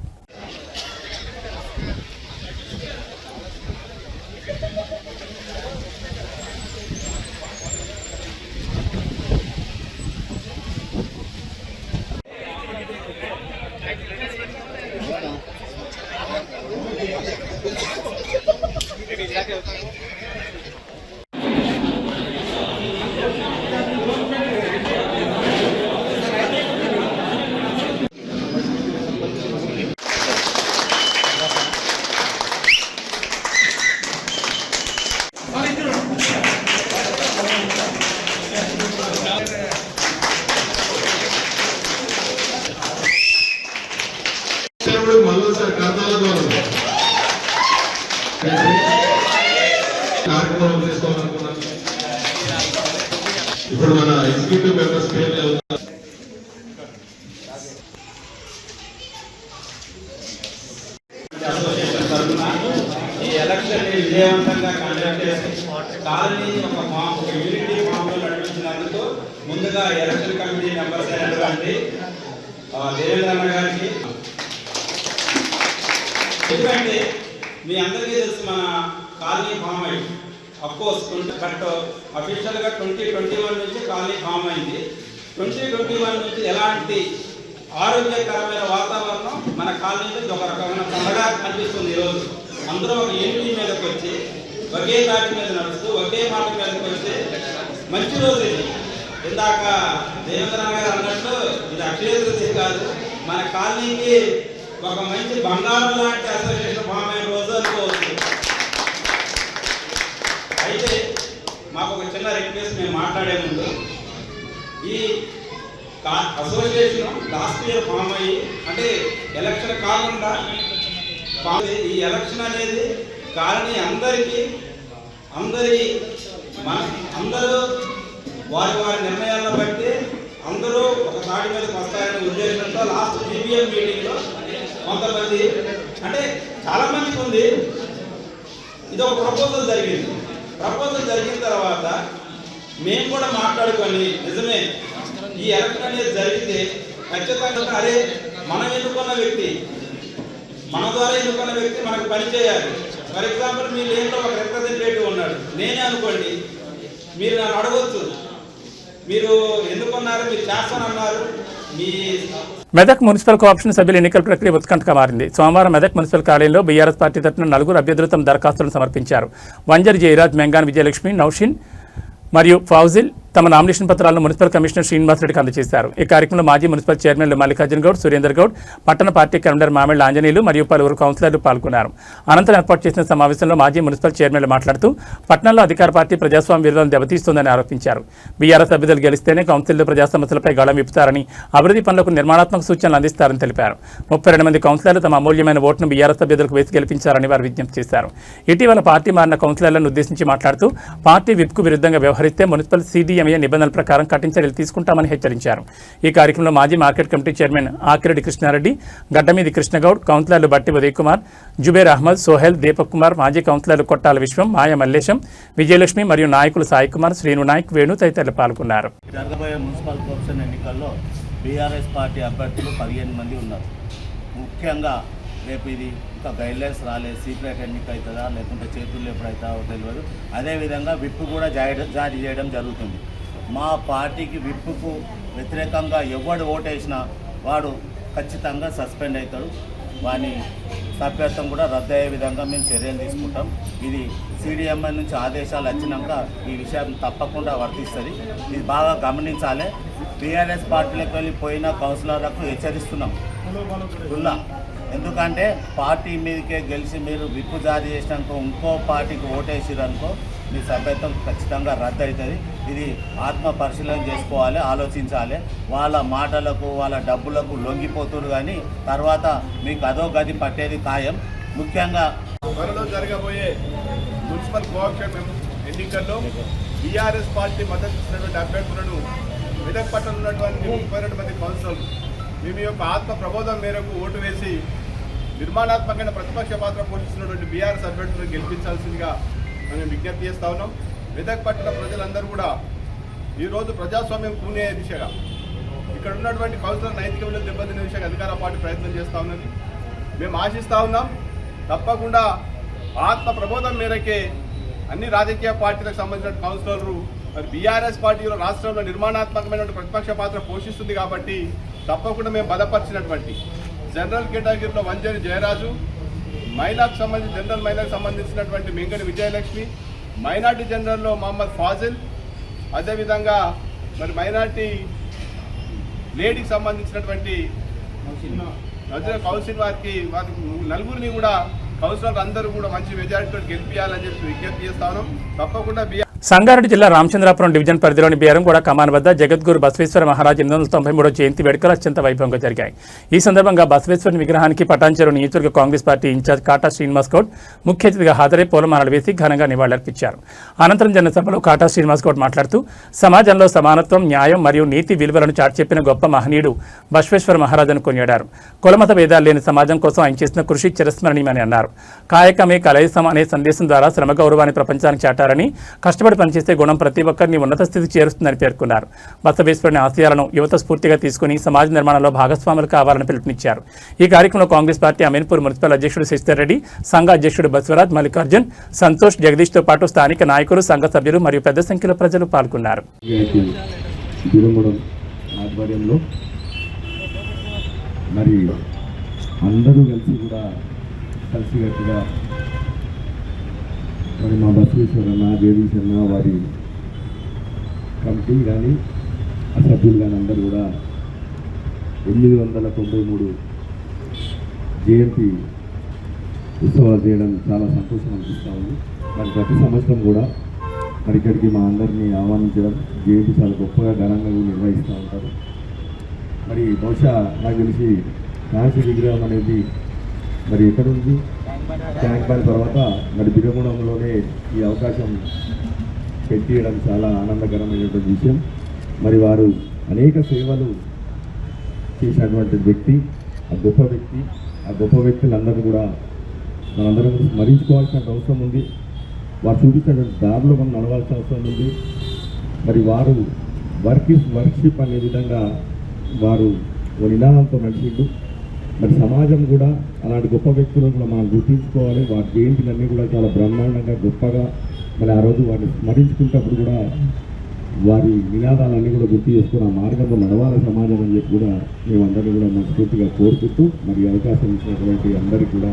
ఇప్పుడు మన ఎగ్జిక్యూటివ్ మెంబర్స్ పేర్లు ఈ ఎలక్షన్ విజయవంతంగా కండక్ట్ చేసి కాలనీ ఒక యూనిటీ ఫామ్ లో నడిపించినందుకు ముందుగా ఎలక్షన్ కమిటీ మెంబర్స్ అయినటువంటి దేవేంద్ర అన్న గారికి, ఎందుకంటే మీ అందరికీ తెలుసు మన కాలనీ ఫామ్ అయింది. అఫ్కోర్స్ బట్ అఫీషియల్గా 2021 నుంచి కాలనీ ఫామ్ అయింది. 2021 నుంచి ఎలాంటి ఆరోగ్యకరమైన వాతావరణం మన కాలనీలో ఒక రకమైన పండుగ అనిపిస్తుంది. ఈరోజు అందరూ ఒక యూనిటీ మీదకి వచ్చి ఒకే దాటి మీద నడుస్తూ ఒకే మాట మీదకి వచ్చి మంచి రోజు ఇది. ఇందాక దేవేంద్ర గారు అన్నట్టు ఇది అక్షయ తృతీయ కాదు, మన కాలనీకి ఒక మంచి బంగారం లాంటి అసోసియేషన్ ఫామ్ అయిన రోజు అనుకోవచ్చు. అయితే మాకు ఒక చిన్న రిక్వెస్ట్, మేము మాట్లాడే ముందు ఈ అసోసియేషన్ లాస్ట్ ఇయర్ ఫామ్ అయ్యి, అంటే ఎలక్షన్ కాకుండా ఈ ఎలక్షన్ అనేది కాలనీ అందరికీ అందరూ వారి నిర్ణయాలను బట్టి అందరూ ఒక తాటి మీదకి వస్తారనే ఉద్దేశంతో లాస్ట్ జీబీఎం మీటింగ్లో కొంతమంది, అంటే చాలా మందికి ఉంది, ఇది ఒక ప్రపోజల్ జరిగింది. ప్రపోజల్ జరిగిన తర్వాత మేము కూడా మాట్లాడుకొని నిజమే ఈ ఎలక్షన్ అనేది జరిగితే ఖచ్చితంగా అదే మనం ఎన్నుకున్న వ్యక్తి, మన ద్వారా ఎన్నుకున్న వ్యక్తి మనకు పని చేయాలి. ఫర్ ఎగ్జాంపుల్ మీ లేన్లో ఒక రిప్రజెంటేటివ్ ఉన్నాడు, నేనే అనుకోండి, మీరు నన్ను అడగొచ్చు, మీరు ఎన్నుకున్నారు, మీరు చేస్తానన్నారు. మెదక్ మున్సిపల్ కోఆప్షన్ సభ్యుల ఎన్నికల ప్రక్రియ ఉత్కంఠగా మారింది. సోమవారం మెదక్ మున్సిపల్ కార్యాలయంలో బీఆర్ఎస్ పార్టీ తరఫున 4 అభ్యర్థులు తమ దరఖాస్తులను సమర్పించారు. వంజరి జయరాజ్, మెంగాన్ విజయలక్ష్మి, నౌషిన్ మరియు ఫౌజిల్ తమ నామినేషన్ పత్రాలను మున్సిపల్ కమిషనర్ శ్రీనివాసరెడ్డికి అందజేశారు. ఈ కార్యక్రమంలో మాజీ మున్సిపల్ చైర్మన్లు మల్లికార్జున గౌడ్, సురేందర్ గౌడ్, పట్టణ పార్టీ కన్వీనర్ మామిళ్ల ఆంజనేయులు మరియు పలువురు కౌన్సిలర్లు పాల్గొన్నారు. అనంతరం ఏర్పాటు చేసిన సమావేశంలో మాజీ మున్సిపల్ చైర్మన్లు మాట్లాడుతూ పట్టణంలో అధికార పార్టీ ప్రజాస్వామ్య విలువలను దెబ్బతీస్తోందని ఆరోపించారు. బీఆర్ఎస్ అభ్యర్థులు గెలిస్తేనే కౌన్సిల్లో ప్రజా సమస్యలపై గళం విప్పుతారని, అభివృద్ధి పనులకు నిర్మాణాత్మక సూచనలు అందిస్తారని తెలిపారు. 32 మంది కౌన్సిలర్లు తమ అమూల్యమైన ఓటును బీఆర్ఎస్ అభ్యర్థులకు వేసి గెలిపించారని వారు విజ్ఞప్తి చేశారు. ఇటీవల పార్టీ మారిన కౌన్సిలర్లను ఉద్దేశించి మాట్లాడుతూ పార్టీ విప్కు విరుద్ధంగా వ్యవహరిస్తే మున్సిపల్ CDMA నిబంధనల ప్రకారం కఠిన చర్యలు తీసుకుంటామని హెచ్చరించారు. ఈ కార్యక్రమంలో మాజీ market committee chairman Akireddy Krishnareddy, Gaddamidi Krishnagoud, కౌన్సిలర్లు బట్టి ఉదయ్ కుమార్, జుబేర్ అహ్మద్, సోహెల్, దీపక్ కుమార్, మాజీ కౌన్సిలర్లు కొట్టాల విశ్వం, మాయ మల్లేశం, విజయలక్ష్మి మరియు నాయకులు సాయి కుమార్, శ్రీను నాయక్, వేణు తదితరులు పాల్గొన్నారు. జరగబోయే మున్సిపల్ కార్పొరేషన్ ఎన్నికల్లో బీఆర్ఎస్ పార్టీ అభ్యర్థులు 15 మంది ఉన్నారు. ముఖ్యంగా రేపు ఇది ఇంకా గైడ్లైన్స్ రాలేదు, సీక్రెట్ ఎన్నిక అవుతుందా లేకుంటే చేతుల్లో ఎప్పుడవుతుందో తెలియదు. అదేవిధంగా విప్ కూడా జారీ చేయడం జరుగుతుంది. మా పార్టీకి విప్పుకు వ్యతిరేకంగా ఎవడు ఓటేసినా వాడు ఖచ్చితంగా సస్పెండ్ అవుతాడు. వాని సభ్యత్వం కూడా రద్దు అయ్యే విధంగా మేము చర్యలు తీసుకుంటాం. ఇది CDMA నుంచి ఆదేశాలు వచ్చినాక ఈ విషయం తప్పకుండా వర్తిస్తుంది. ఇది బాగా గమనించాలి. బీఆర్ఎస్ పార్టీలకు వెళ్ళిపోయిన కౌన్సిలర్లకు హెచ్చరిస్తున్నాం. ఎందుకంటే పార్టీ మీదకే గెలిచి మీరు విప్పు జారీ చేసినాక ఇంకో పార్టీకి ఓటేసిరనుకో మీ సభ్యత్వం ఖచ్చితంగా రద్దు అవుతుంది. ఇది ఆత్మ పరిశీలన చేసుకోవాలి, ఆలోచించాలి. వాళ్ళ మాటలకు వాళ్ళ డబ్బులకు లొంగిపోతున్నారు, కానీ తర్వాత మీకు అదో గది పట్టేది ఖాయం. ముఖ్యంగా త్వరలో జరగబోయే మున్సిపల్ కోఆపరేషన్ ఎన్నికల్లో బీఆర్ఎస్ పార్టీ మద్దతు ఇచ్చినటువంటి అభ్యర్థులను మెదక్ పట్టణంలో ఉన్నటువంటి 32 మంది కౌన్సిలర్లు మేము యొక్క ఆత్మ ప్రబోధం మేరకు ఓటు వేసి నిర్మాణాత్మకమైన ప్రతిపక్ష పాత్ర పోషిస్తున్నటువంటి బీఆర్ఎస్ అభ్యర్థులను గెలిపించాల్సిందిగా మేము విజ్ఞప్తి చేస్తా ఉన్నాం. మెదక్ పట్టణ ప్రజలందరూ కూడా ఈరోజు ప్రజాస్వామ్యం కూనే దిశగా ఇక్కడ ఉన్నటువంటి కౌన్సిలర్ నైతిక విలువలు దెబ్బతినే దిశగా అధికార పార్టీ ప్రయత్నం చేస్తూ ఉన్నది. మేము ఆశిస్తూ ఉన్నాం తప్పకుండా ఆత్మ ప్రబోధం మేరకే అన్ని రాజకీయ పార్టీలకు సంబంధించిన కౌన్సిలర్లు మరి బీఆర్ఎస్ పార్టీలో రాష్ట్రంలో నిర్మాణాత్మకమైన ప్రతిపక్ష పాత్ర పోషిస్తుంది కాబట్టి తప్పకుండా మేము బలపరిచినటువంటి జనరల్ కేటగిరీలో వంజేరి జయరాజు, మహిళకు సంబంధించి జనరల్ మహిళకు సంబంధించినటువంటి మెంగడి విజయలక్ష్మి, మైనార్టీ జనరల్లో మహమ్మద్ ఫాజిల్, అదేవిధంగా మరి మైనార్టీ లేడీకి సంబంధించినటువంటి కౌన్సిల్ వారికి నలుగురిని కూడా కౌన్సిలర్ అందరూ కూడా మంచి మెజారిటీతో గెలిపించాలని చెప్పి విజ్ఞప్తి చేస్తాను. తప్పకుండా సంగారెడ్డి జిల్లా రామచంద్రాపురం డివిజన్ పరిధిలోని బీరంగూడ కమాన్ వద్ద జగద్గురు బసవేశ్వర మహారాజ్ 893వ జయంతి వేడుకలు అత్యంత వైభవంగా జరిగాయి. ఈ సందర్భంగా బసవేశ్వరుని విగ్రహానికి పటాన్చెరు నియోజకవర్గ కాంగ్రెస్ పార్టీ ఇన్ఛార్జ్ కాటా శ్రీనివాస్ గౌడ్ ముఖ్య అతిథిగా హాజరై పూలమాలలు వేసి ఘనంగా నివాళులర్పించారు. అనంతరం జరిగిన సభలో కాటా శ్రీనివాస్ గౌడ్ మాట్లాడుతూ సమాజంలో సమానత్వం, న్యాయం మరియు నీతి విలువలను చాటి చెప్పిన గొప్ప మహనీయుడు బసవేశ్వర మహారాజును కొనియాడారు. కులమత భేదాలు లేని సమాజం కోసం ఆయన చేసిన కృషి చిరస్మరణీయమని అన్నారు. కాయకమే కలయిసం అనే సందేశం ద్వారా శ్రమ గౌరవాన్ని ప్రపంచానికి చాటారని, కష్టపడి పనిచేసే గుణం ప్రతి ఒక్కరిని ఉన్నత స్థితికి చేరుస్తుందని పేర్కొన్నారు. బసవేశ్వరుని ఆశయాలను యువత స్ఫూర్తిగా తీసుకుని సమాజ నిర్మాణంలో భాగస్వాములు కావాలని పిలుపునిచ్చారు. ఈ కార్యక్రమంలో కాంగ్రెస్ పార్టీ అమీన్పూర్ మున్సిపల్ అధ్యక్షుడు శశిధర్ రెడ్డి, సంఘ అధ్యక్షుడు బస్వరాజ్, మల్లికార్జున్, సంతోష్, జగదీష్తో పాటు స్థానిక నాయకులు, సంఘ సభ్యులు మరియు పెద్ద సంఖ్యలో ప్రజలు పాల్గొన్నారు. మరి అందరూ కలిసికట్టుగా మరి మా బసవేశ్వరన్న, జగదీశన్న, వారి కమిటీ కానీ ఆ సభ్యులు కానీ అందరూ కూడా 893 జయంతి ఉత్సవాలు చేయడం చాలా సంతోషం అనిపిస్తూ ఉంది. మరి ప్రతి సంవత్సరం కూడా మరి ఇక్కడికి మా అందరినీ ఆహ్వానించడం, జయంతి చాలా గొప్పగా ఘనంగా నిర్వహిస్తూ ఉంటారు. మరి బహుశా నాకు తెలిసి కాంస్య విగ్రహం అనేది మరి ఎక్కడ ఉంది, ట్యాంక్ బండ్ తర్వాత మరి బిరగూడెంలోనే ఈ అవకాశం పెట్టియడం చాలా ఆనందకరమైనటువంటి విషయం. మరి వారు అనేక సేవలు చేసినటువంటి వ్యక్తి, ఆ గొప్ప వ్యక్తులందరూ కూడా మనందరం స్మరించుకోవాల్సిన అవసరం ఉంది. వారు చూపించినటువంటి దారిలో మనం నడవాల్సిన అవసరం ఉంది. మరి వారు వర్క్ ఈజ్ వర్క్షిప్ అనే విధంగా వారు ఓ నినాదంతో నడిచిండు. మరి సమాజం కూడా అలాంటి గొప్ప వ్యక్తులను కూడా మనం గుర్తించుకోవాలి. వారి జయంతులన్నీ కూడా చాలా బ్రహ్మాండంగా గొప్పగా మరి ఆ రోజు వారిని స్మరించుకున్నప్పుడు కూడా వారి నినాదాలన్నీ కూడా గుర్తు చేసుకుని ఆ మార్గంలో నడవాలి సమాజం అని చెప్పి కూడా మేమందరినీ కూడా మనస్ఫూర్తిగా కోరుకుంటూ మరి అవకాశం ఇచ్చినటువంటి అందరికీ కూడా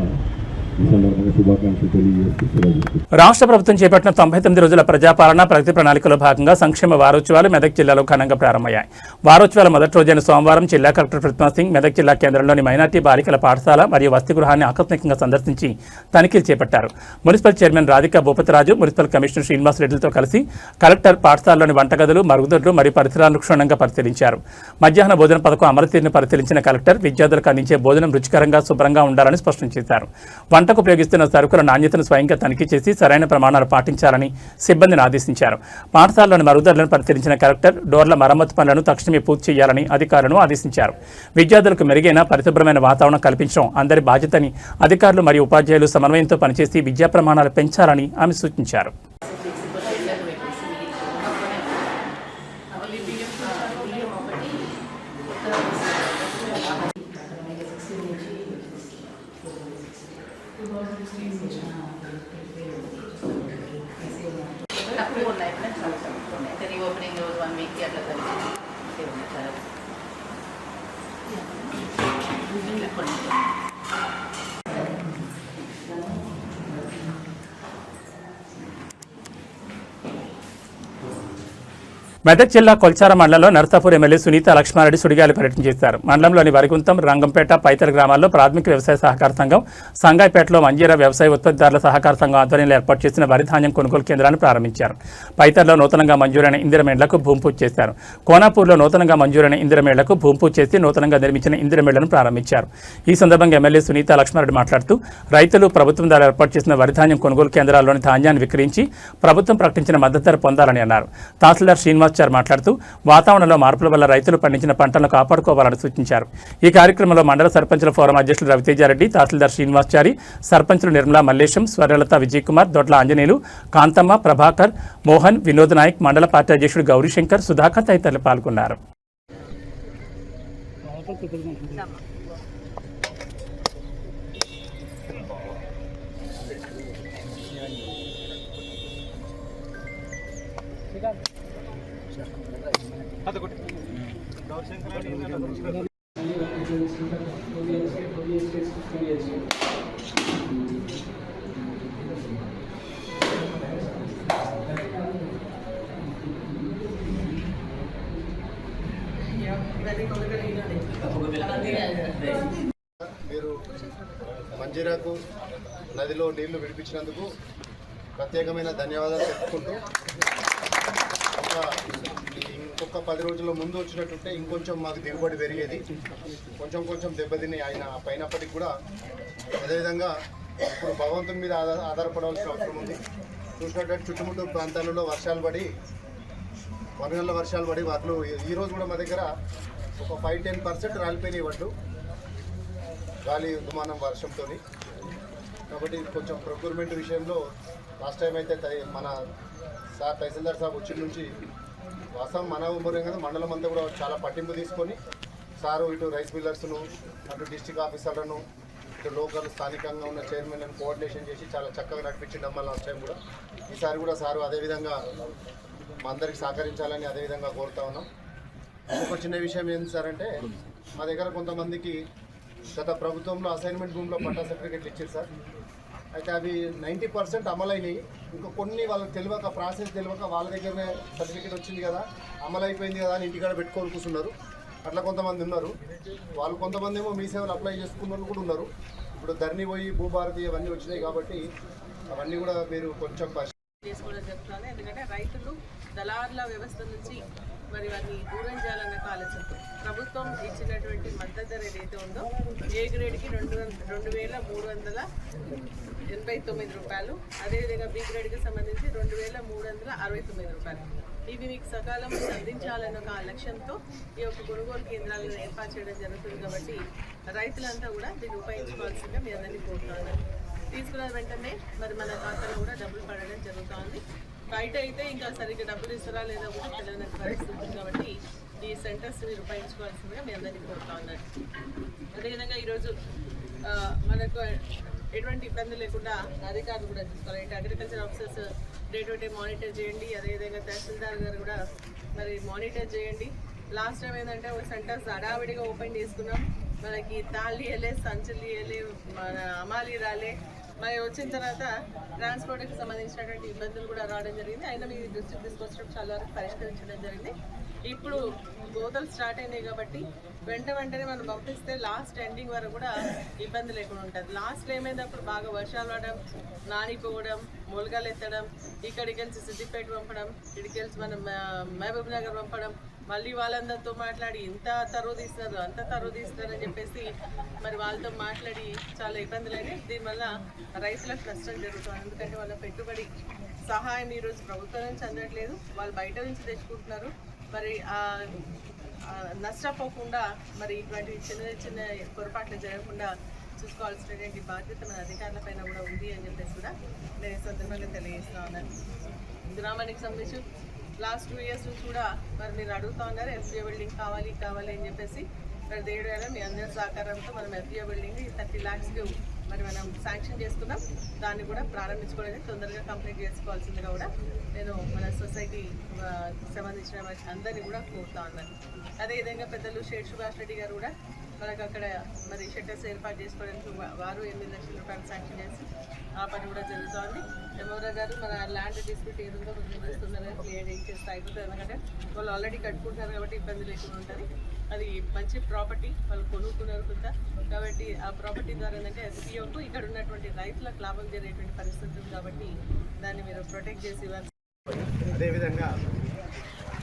ఈ సందర్భంగా శుభాకాంక్షలు తెలియజేస్తూ సెలవు. రాష్ట్ర ప్రభుత్వం చేపట్టిన 99 రోజుల ప్రజాపాలన ప్రగతి ప్రణాళికలో భాగంగా సంక్షేమ వారోత్సవాలు మెదక్ జిల్లాలో ఘనంగా ప్రారంభమయ్యాయి. వారోత్సవాల మొదటి రోజైన సోమవారం జిల్లా కలెక్టర్ ప్రతిమా సింగ్ మెదక్ జిల్లా కేంద్రంలోని మైనార్టీ బాలికల పాఠశాల మరియు వసతి గృహాన్ని ఆకస్మికంగా సందర్శించి తనిఖీలు చేపట్టారు. Municipal chairman Radhika Bhupathiraju, municipal commissioner Srinivas రెడ్డిలతో కలిసి కలెక్టర్ పాఠశాలలోని వంటగదులు, మరుగుదొడ్లు మరియు పరిసరాలను క్షుణ్ణంగా పరిశీలించారు. మధ్యాహ్న భోజన పథకం అమలు తీరును పరిశీలించిన కలెక్టర్ విద్యార్థులకు అందించే భోజనం రుచికరంగా, శుభ్రంగా ఉండాలని స్పష్టం చేశారు. వంటకు ఉపయోగిస్తున్న సరుకుల నాణ్యతను స్వయంగా తనిఖీ చేసి సరైన ప్రమాణాలు పాటించాలని సిబ్బందిని ఆదేశించారు. పాఠశాలలోని మరుగుదొడ్లను పరిశీలించిన కలెక్టర్ డోర్ల మరమ్మతు పనులను తక్షణమే పూర్తి చేయాలని అధికారులను ఆదేశించారు. విద్యార్థులకు మెరుగైన పరిశుభ్రమైన వాతావరణం కల్పించడం అందరి బాధ్యతని అధికారులు మరియు ఉపాధ్యాయులు సమన్వయంతో పనిచేసి విద్యా ప్రమాణాలు పెంచాలని ఆమె సూచించారు. ఓపెనింగ్ రోజు 1 వీక్ అట్లా మెదక్ జిల్లా కొల్చార మండలంలో నర్సాపూర్ ఎమ్మెల్యే సునీత లక్ష్మారెడ్డి సుడిగాలి పర్యటన చేశారు. మండలంలోని వరిగుంతం, రంగంపేట, పైతల గ్రామాల్లో ప్రాథమిక వ్యవసాయ సహకార సంఘం, సంగాయిపేటలో మంజీరా వ్యవసాయ ఉత్పత్తిదారుల సహకార సంఘం ఆధ్వర్యంలో ఏర్పాటు చేసిన వరి ధాన్యం కొనుగోలు కేంద్రాన్ని ప్రారంభించారు. పైతల్లో నూతనంగా మంజూరైన ఇందిరమేళ్లకు భూమి పూజ చేశారు. కోనాపూర్లో నూతనంగా మంజూరైన ఇందిరమేళ్లకు భూమి పూజ చేసి నూతనంగా నిర్మించిన ఇందిరమేళ్లను ప్రారంభించారు. ఈ సందర్భంగా ఎమ్మెల్యే సునీత లక్ష్మారెడ్డి మాట్లాడుతూ రైతులు ప్రభుత్వం ద్వారా ఏర్పాటు చేసిన వరి ధాన్యం కొనుగోలు కేంద్రాల్లోని ధాన్యాన్ని విక్రయించి ప్రభుత్వం ప్రకటించిన మద్దతు ధర పొందాలని అన్నారు. తహసీల్దార్ శ్రీనివాస్ మాట్లాడుతూ వాతావరణంలో మార్పుల వల్ల రైతులు పండించిన పంటలను కాపాడుకోవాలని సూచించారు. ఈ కార్యక్రమంలో మండల సర్పంచుల ఫోరం అధ్యక్షులు రవితేజారెడ్డి, తహసీల్దార్ శ్రీనివాచారి, సర్పంచులు నిర్మలా మల్లేశం, స్వర్ణలత, విజయకుమార్, దొడ్ల ఆంజనేయులు, కాంతమ్మ, ప్రభాకర్, మోహన్, వినోద్ నాయక్, మండల పార్టీ అధ్యక్షుడు గౌరీశంకర్, సుధాకర్ తదితరులు పాల్గొన్నారు. మీరు మంజీరాకు నదిలో నీళ్లు విడిపించినందుకు ప్రత్యేకమైన ధన్యవాదాలు తెలుపుకుంటూ ఇంకొక 10 రోజుల ముందు వచ్చినట్టుంటే ఇంకొంచెం మాకు దిగుబడి పెరిగేది. కొంచెం దెబ్బతిని ఆయన పైనప్పటికి కూడా అదేవిధంగా ఇప్పుడు భగవంతుని మీద ఆధారపడాల్సిన అవసరం ఉంది. చూసినట్టు చుట్టుముట్టు ప్రాంతాలలో వర్షాలు పడి వనగళ్ళ వర్షాలు పడి వాటిలో ఈరోజు కూడా మా దగ్గర ఒక 5-10% రాలిపోయినాయి వడ్లు గాలి దుమానం వర్షంతో. కాబట్టి కొంచెం ప్రొక్యూర్మెంట్ విషయంలో లాస్ట్ టైం అయితే మన తహసీల్దార్ సాబ్ వచ్చిన నుంచి వాస్తవం మన ఊరే కదా మండలం అంతా కూడా చాలా పట్టింపు తీసుకొని సారు ఇటు రైస్ మిల్లర్స్ను, అటు డిస్టిక్ ఆఫీసర్లను, ఇటు లోకల్ స్థానికంగా ఉన్న చైర్మన్లను కోఆర్డినేషన్ చేసి చాలా చక్కగా నడిపించడం లాస్ట్ టైం కూడా. ఈసారి కూడా సారు అదేవిధంగా మా అందరికి సహకరించాలని అదేవిధంగా కోరుతా ఉన్నాం. ఇంకొక చిన్న విషయం ఏంటి సార్ అంటే మా దగ్గర కొంతమందికి గత ప్రభుత్వంలో అసైన్మెంట్ భూమిలో పట్టా సర్టిఫికెట్లు ఇచ్చారు సార్. అయితే అవి 90% అమలైనవి. ఇంకా కొన్ని వాళ్ళకి తెలియక ప్రాసెస్ తెలియక వాళ్ళ దగ్గరనే సర్టిఫికేట్ వచ్చింది కదా, అమలైపోయింది కదా అని ఇంటికాడ పెట్టుకొని కూర్చున్నారు. అట్లా కొంతమంది ఉన్నారు. వాళ్ళు కొంతమంది ఏమో మీ సేవలు అప్లై చేసుకున్న వాళ్ళు కూడా ఉన్నారు. ఇప్పుడు ధరణి పోయి భూభారతి అవన్నీ వచ్చినాయి కాబట్టి అవన్నీ కూడా మీరు కొంచెం చేసుకోవడం చెప్తాను. ఎందుకంటే రైతులు దళారుల వ్యవస్థ నుంచి మరి వారిని దూరం చేయాలన్న ఆలోచనతో ప్రభుత్వం ఇచ్చినటువంటి మద్దతు ధర ఏదైతే ఉందో ఏ గ్రేడ్కి 2,389 రూపాయలు, అదేవిధంగా బి గ్రేడ్కి సంబంధించి 2,369 రూపాయలు. ఇవి మీకు సకాలంలో అందించాలన్న ఒక లక్ష్యంతో ఈ యొక్క కొనుగోలు కేంద్రాలను ఏర్పాటు చేయడం జరుగుతుంది. కాబట్టి రైతులంతా కూడా దీన్ని ఉపయోగించుకోవాల్సిందిగా మీ అందరినీ కోరుతున్నాను. తీసుకున్న వెంటనే మరి మన ఖాతాలో కూడా డబ్బులు పడడం జరుగుతుంది. బయట అయితే ఇంకా సరిగ్గా డబ్బులు ఇస్తారా లేదా కూడా తెలియని పరిస్థితి కాబట్టి ఈ సెంటర్స్ మీరు ఉపయోగించుకోవాల్సిందిగా మీ అందరినీ కోరుతా ఉన్నాను. అదేవిధంగా ఈరోజు మనకు ఎటువంటి ఇబ్బంది లేకుండా అధికారులు కూడా చూసుకోవాలి. ఇటు agriculture officers day to day monitor చేయండి, అదేవిధంగా తహసీల్దార్ గారు కూడా మరి మానిటర్ చేయండి. లాస్ట్ టైం ఏంటంటే ఒక సెంటర్స్ హడావిడిగా ఓపెన్ చేసుకున్నాం, మనకి తాళి ఇవ్వలే, సంచులు ఇవ్వలే, మన అమాలి రాలే, మరి వచ్చిన తర్వాత ట్రాన్స్పోర్ట్కి సంబంధించినటువంటి ఇబ్బందులు కూడా రావడం జరిగింది. అయినా మీ దృష్టికి తీసుకొచ్చడం చాలా వరకు పరిష్కరించడం జరిగింది. ఇప్పుడు గోతలు స్టార్ట్ అయినాయి కాబట్టి వెంటనే మనం పంపిస్తే లాస్ట్ ఎండింగ్ వరకు కూడా ఇబ్బంది లేకుండా ఉంటుంది. లాస్ట్లో ఏమైనప్పుడు బాగా వర్షాలు పడడం, నానిపోవడం, మొలకలు ఎత్తడం, ఇక్కడికి వెళ్ళి సిద్దిపేట పంపడం, ఇక్కడికి వెళ్ళి మనం మహబూబ్ నగర్ పంపడం, మళ్ళీ వాళ్ళందరితో మాట్లాడి ఇంత తరువు తీస్తున్నారు అంత తరువు తీస్తున్నారు అని చెప్పేసి మరి వాళ్ళతో మాట్లాడి చాలా ఇబ్బందులైనవి. దీనివల్ల రైతులకు నష్టం జరుగుతుంది. ఎందుకంటే వాళ్ళ పెట్టుబడి సహాయం ఈరోజు ప్రభుత్వం నుంచి అందట్లేదు, వాళ్ళు బయట నుంచి తెచ్చుకుంటున్నారు. మరి నష్టపోకుండా మరి ఇటువంటి చిన్న పొరపాట్లు జరగకుండా చూసుకోవాల్సినటువంటి బాధ్యత మన అధికారుల పైన కూడా ఉంది అని చెప్పేసి కూడా నేను ఈ సందర్భంగా తెలియజేస్తా ఉన్నాను. గ్రామానికి సంబంధించి లాస్ట్ 2 years నుంచి కూడా మరి మీరు అడుగుతూ ఉన్నారు ఎఫ్జిఓ బిల్డింగ్ కావాలి అని చెప్పేసి. మరి దేవుడు వల్ల మీ అందరి సహకారంతో మనం ఎఫ్జిఓ బిల్డింగ్ 30 lakhs మరి మనం శాంక్షన్ చేసుకున్నాం. దాన్ని కూడా ప్రారంభించుకోవడానికి తొందరగా కంప్లీట్ చేసుకోవాల్సిందిగా కూడా నేను మన సొసైటీ సంబంధించిన అందరినీ కూడా కోరుతా ఉన్నాను. అదేవిధంగా పెద్దలు షేర్ సుభాష్ రెడ్డి గారు కూడా మనకు అక్కడ మరి షెటర్స్ ఏర్పాటు చేసుకోవడానికి వారు 8 లక్షల రూపాయలు శాంక్షన్ చేసి ఆ పని కూడా జరుగుతోంది. ఎమ్మెల్యే గారు మన ల్యాండ్ డిస్ప్యూట్ ఏదుందో నిర్వహిస్తున్నారని క్లియర్ చేస్తే అయిపోతుంది. ఎందుకంటే వాళ్ళు ఆల్రెడీ కట్టుకుంటున్నారు కాబట్టి ఇబ్బంది లేకుండా ఉంటుంది. అది మంచి ప్రాపర్టీ, వాళ్ళు కొనుక్కున్నారు కొంత కాబట్టి ఆ ప్రాపర్టీ ద్వారా ఏంటంటే ఎస్పీఓకు ఇక్కడ ఉన్నటువంటి రైతులకు లాభం జరిగేటువంటి పరిస్థితి ఉంది కాబట్టి దాన్ని మీరు ప్రొటెక్ట్ చేసి ఇవ్వాలి. అదేవిధంగా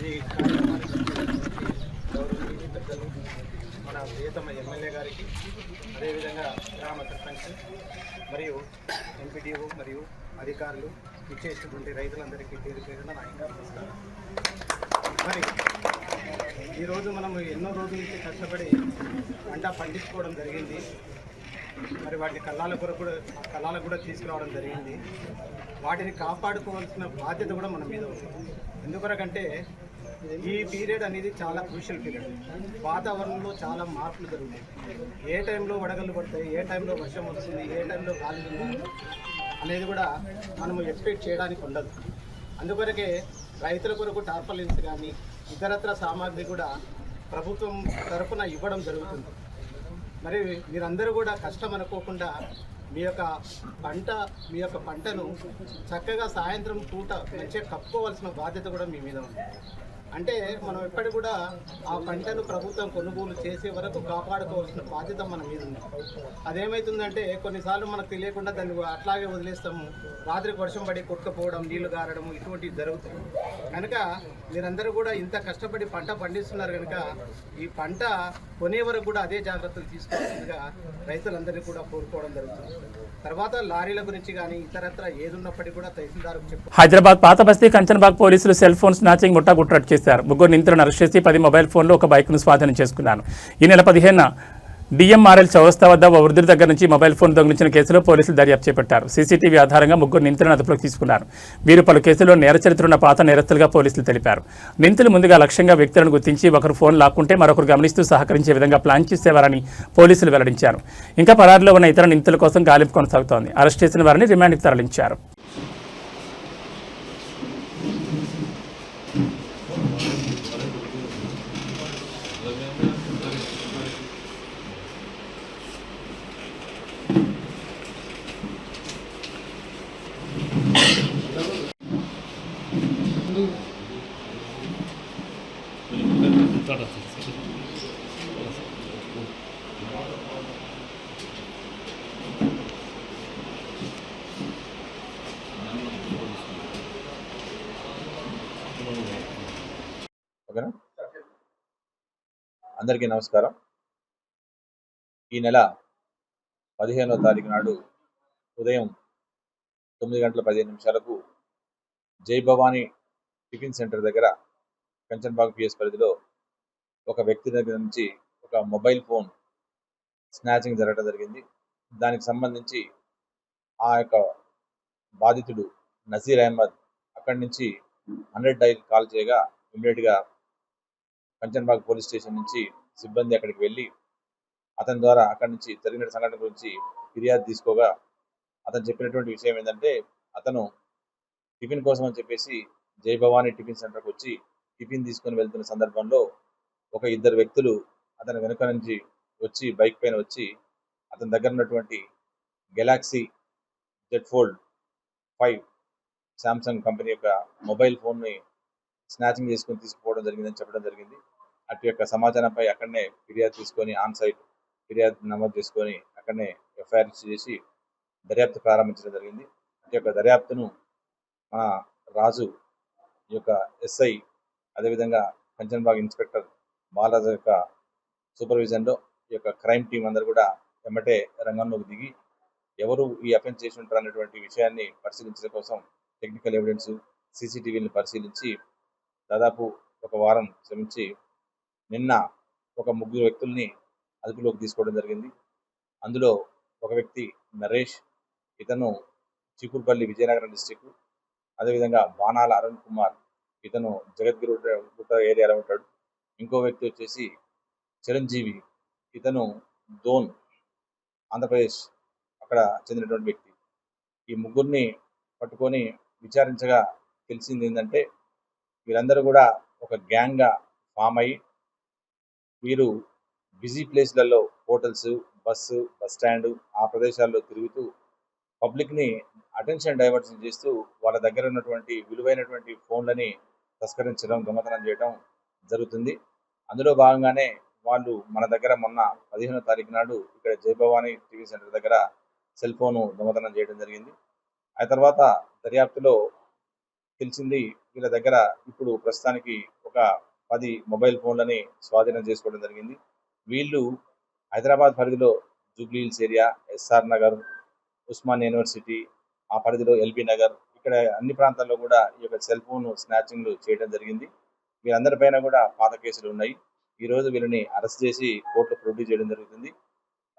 ఈ పెద్దలు మన ప్రియతమ ఎమ్మెల్యే గారికి, అదేవిధంగా గ్రామ సర్పంచ్ మరియు ఎంపీడీఓ మరియు అధికారులు ఇచ్చేసినటువంటి రైతులందరికీ పేరు పేరున నా ఇంకా నమస్కారం. మరి ఈరోజు మనము ఎన్నో రోజుల నుంచి కష్టపడి పంట పండించుకోవడం జరిగింది. మరి వాటిని కళ్ళాలకు కూడా తీసుకురావడం జరిగింది. వాటిని కాపాడుకోవాల్సిన బాధ్యత కూడా మన మీద ఉంది. ఎందుకొరకంటే ఈ పీరియడ్ అనేది చాలా క్రూషియల్ పీరియడ్. వాతావరణంలో చాలా మార్పులు జరుగుతాయి. ఏ టైంలో వడగళ్ళు పడతాయి, ఏ టైంలో వర్షం వస్తుంది, ఏ టైంలో గాలి అనేది కూడా మనము ఎక్స్పెక్ట్ చేయడానికి ఉండదు. అందుకొరకే రైతుల కొరకు టార్పాలిన్స్ కానీ ఇతరత్ర సామాగ్రి కూడా ప్రభుత్వం తరఫున ఇవ్వడం జరుగుతుంది. మరి మీరందరూ కూడా కష్టం అనుకోకుండా మీ యొక్క పంటను చక్కగా సాయంత్రం పూట మంచిగా కప్పుకోవాల్సిన బాధ్యత కూడా మీ మీద ఉంది. అంటే మనం ఎప్పటికి కూడా ఆ పంటను ప్రభుత్వం కొనుగోలు చేసే వరకు కాపాడుకోవాల్సిన బాధ్యత మన మీద ఉంది. అదేమవుతుందంటే కొన్నిసార్లు మనకు తెలియకుండా దాన్ని అట్లాగే వదిలేస్తాము. రాత్రికి వర్షం పడి కొట్టుకుపోవడం, నీళ్లు గారడం ఇటువంటివి జరుగుతాయి. కనుక మీరందరూ కూడా ఇంత కష్టపడి పంట పండిస్తున్నారు కనుక ఈ పంట కొనే వరకు కూడా అదే జాగ్రత్తలు తీసుకోవాల్సిందిగా రైతులందరినీ కూడా కోరుకోవడం జరుగుతుంది. తర్వాత లారీల గురించి కానీ ఇతరత్ర ఏదున్నప్పటికీ కూడా తహసీల్దార్కు చెప్పారు. హైదరాబాద్ పాత బస్తీ కంచన్బాగ్ పోలీసులు సెల్ ఫోన్ స్నాచింగ్ ముఠా గుట్రట్టు చేశారు. ముగ్గురు నిందితులను అరెస్ట్ చేసి 10 మొబైల్ ఫోన్లు, ఒక బైక్ను స్వాధీనం చేసుకున్నారు. ఈ నెల 15న డిఎంఆర్ఎల్ చౌరస్తా వద్ద ఓ వృద్ధుడి దగ్గర నుంచి మొబైల్ ఫోన్ దొంగిలించిన కేసులో పోలీసులు దర్యాప్తు చేపట్టారు. సీసీటీవీ ఆధారంగా ముగ్గురు నిందితులను అదుపులోకి తీసుకున్నారు. వీరు పలు కేసుల్లో నేర చరిత్ర ఉన్న పాత నేరస్తులుగా పోలీసులు తెలిపారు. నిందితులు ముందుగా లక్ష్యంగా వ్యక్తులను గుర్తించి ఒకరు ఫోన్ లాక్కుంటే మరొకరు గమనిస్తూ సహకరించే విధంగా ప్లాన్ చేసేవారని పోలీసులు వెల్లడించారు. ఇంకా పరారీలో ఉన్న ఇతర నిందితుల కోసం గాలింపు కొనసాగుతోంది. అరెస్ట్ చేసిన వారిని రిమాండ్కి తరలించారు. అందరికీ నమస్కారం. ఈ నెల 15వ తారీఖు నాడు ఉదయం 9:15 జై భవానీ టిఫిన్ సెంటర్ దగ్గర కంచన్బాగ్ పిఎస్ పరిధిలో ఒక వ్యక్తి దగ్గర నుంచి ఒక మొబైల్ ఫోన్ స్నాచింగ్ జరగడం జరిగింది. దానికి సంబంధించి ఆ యొక్క బాధితుడు నజీర్ అహ్మద్ అక్కడి నుంచి 100 డైల్ కాల్ చేయగా ఇమ్మీడియట్గా కంచన్బాగ్ పోలీస్ స్టేషన్ నుంచి సిబ్బంది అక్కడికి వెళ్ళి అతని ద్వారా అక్కడి నుంచి జరిగిన సంఘటన గురించి ఫిర్యాదు తీసుకోగా అతను చెప్పినటువంటి విషయం ఏంటంటే అతను టిఫిన్ కోసం అని చెప్పేసి జై భవానీ టిఫిన్ సెంటర్కి వచ్చి టిఫిన్ తీసుకొని వెళ్తున్న సందర్భంలో ఒక 2 వ్యక్తులు అతని వెనుక నుంచి వచ్చి బైక్ పైన వచ్చి అతని దగ్గర ఉన్నటువంటి Galaxy Z Fold 5 Samsung company యొక్క మొబైల్ ఫోన్ని స్నాచింగ్ చేసుకొని తీసుకుపోవడం జరిగిందని చెప్పడం జరిగింది. అటు యొక్క సమాచారంపై అక్కడనే ఫిర్యాదు తీసుకొని ఆన్ సైట్ ఫిర్యాదు నమోదు చేసుకొని అక్కడనే ఎఫ్ఐఆర్ చేసి దర్యాప్తు ప్రారంభించడం జరిగింది. అటు యొక్క దర్యాప్తును మన రాజు ఈ యొక్క ఎస్ఐ అదేవిధంగా కంచన్బాగ్ ఇన్స్పెక్టర్ బాలరాజు యొక్క సూపర్విజన్లో ఈ యొక్క క్రైమ్ టీం అందరూ కూడా వెంబటే రంగంలోకి దిగి ఎవరు ఈ అఫెన్స్ చేసి ఉంటారు అనేటువంటి విషయాన్ని పరిశీలించడం కోసం టెక్నికల్ ఎవిడెన్స్ సీసీటీవీని పరిశీలించి దాదాపు ఒక వారం శ్రమించి నిన్న ఒక 3 వ్యక్తుల్ని అదుపులోకి తీసుకోవడం జరిగింది. అందులో ఒక వ్యక్తి నరేష్, ఇతను చీపురుపల్లి విజయనగరం డిస్టిక్. అదేవిధంగా బాణాల అరుణ్ కుమార్, ఇతను జగద్గిరి గుట్ట ఏరియాలో ఉంటాడు. ఇంకో వ్యక్తి వచ్చేసి చిరంజీవి, ఇతను దోన్ ఆంధ్రప్రదేశ్ అక్కడ చెందినటువంటి వ్యక్తి. ఈ ముగ్గురిని పట్టుకొని విచారించగా తెలిసింది ఏంటంటే వీరందరూ కూడా ఒక గ్యాంగ్గా ఫామ్ అయ్యి వీరు బిజీ ప్లేస్లలో హోటల్స్, బస్ స్టాండ్ ఆ ప్రదేశాల్లో తిరుగుతూ పబ్లిక్ని అటెన్షన్ డైవర్షన్ చేస్తూ వాళ్ళ దగ్గర ఉన్నటువంటి విలువైనటువంటి ఫోన్లని తస్కరించడం, దొంగతనం చేయడం జరుగుతుంది. అందులో భాగంగానే వాళ్ళు మన దగ్గర మొన్న 15వ తారీఖు నాడు ఇక్కడ జయభవానీ టీవీ సెంటర్ దగ్గర సెల్ ఫోను దొంగతనం చేయడం జరిగింది. ఆ తర్వాత దర్యాప్తులో తెలిసింది వీళ్ళ దగ్గర ఇప్పుడు ప్రస్తుతానికి ఒక 10 మొబైల్ ఫోన్లని స్వాధీనం చేసుకోవడం జరిగింది. వీళ్ళు హైదరాబాద్ పరిధిలో Jubilee Hills area, SR Nagar, Osman university ఆ పరిధిలో ఎల్బీ నగర్ ఇక్కడ అన్ని ప్రాంతాల్లో కూడా ఈ యొక్క సెల్ ఫోన్ స్నాచింగ్లు చేయడం జరిగింది. వీరందరిపైన కూడా పాత కేసులు ఉన్నాయి. ఈరోజు వీళ్ళని అరెస్ట్ చేసి కోర్టులో ప్రొడ్యూస్ చేయడం జరుగుతుంది.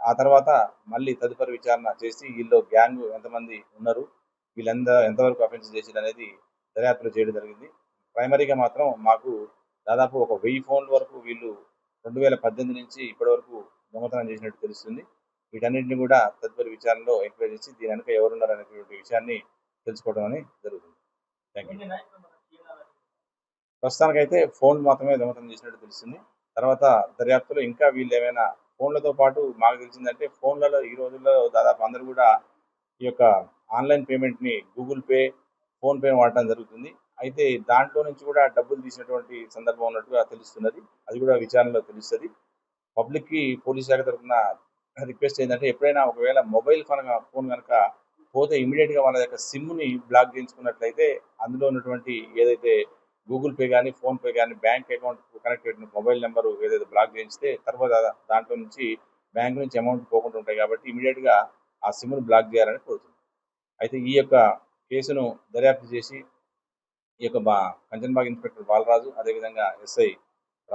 ఆ తర్వాత మళ్ళీ తదుపరి విచారణ చేసి వీళ్ళు గ్యాంగ్ ఎంతమంది ఉన్నారు, వీళ్ళందరూ ఎంతవరకు అఫెన్స్ చేసింది అనేది దర్యాప్తులో చేయడం జరిగింది. ప్రైమరీగా మాత్రం మాకు దాదాపు ఒక 1000 ఫోన్ల వరకు వీళ్ళు 2018 నుంచి ఇప్పటి వరకు దొంగతనం చేసినట్టు తెలుస్తుంది. వీటన్నింటినీ కూడా తదుపరి విచారణలో ఎంక్వైరీ చేసి దీని వెనుక ఎవరున్నారు అనేటువంటి విషయాన్ని తెలుసుకోవడం అనేది జరుగుతుంది. Thank you. ప్రస్తుతానికైతే ఫోన్ మాత్రమే దొంగతనం చేసినట్టు తెలుస్తుంది. తర్వాత దర్యాప్తులో ఇంకా వీళ్ళు ఏమైనా ఫోన్లతో పాటు మాకు తెలిసిందంటే ఫోన్లలో ఈ రోజుల్లో దాదాపు అందరూ కూడా ఈ యొక్క ఆన్లైన్ పేమెంట్ని గూగుల్ పే, ఫోన్పే వాడటం జరుగుతుంది. అయితే దాంట్లో నుంచి కూడా డబ్బులు తీసినటువంటి సందర్భం ఉన్నట్టుగా తెలుస్తున్నది. అది కూడా విచారణలో తెలుస్తుంది. పబ్లిక్కి పోలీస్ శాఖ తరఫున రిక్వెస్ట్ ఏంటంటే ఎప్పుడైనా ఒకవేళ మొబైల్ ఫోన్ కనుక పోతే ఇమీడియట్గా వాళ్ళ యొక్క సిమ్ని బ్లాక్ చేయించుకున్నట్లయితే అందులో ఉన్నటువంటి ఏదైతే గూగుల్ పే కానీ, ఫోన్పే కానీ బ్యాంక్ అకౌంట్ కనెక్ట్ అయిన మొబైల్ నెంబరు ఏదైతే బ్లాక్ చేయిస్తే తర్వాత దాంట్లో నుంచి బ్యాంక్ నుంచి అమౌంట్ పోకుండా ఉంటాయి. కాబట్టి ఇమీడియట్గా ఆ సిమ్ను బ్లాక్ చేయాలని కోరుతుంది. అయితే ఈ యొక్క కేసును దర్యాప్తు చేసి ఈ యొక్క కంచన్బాగ్ ఇన్స్పెక్టర్ బాలరాజు అదేవిధంగా ఎస్ఐ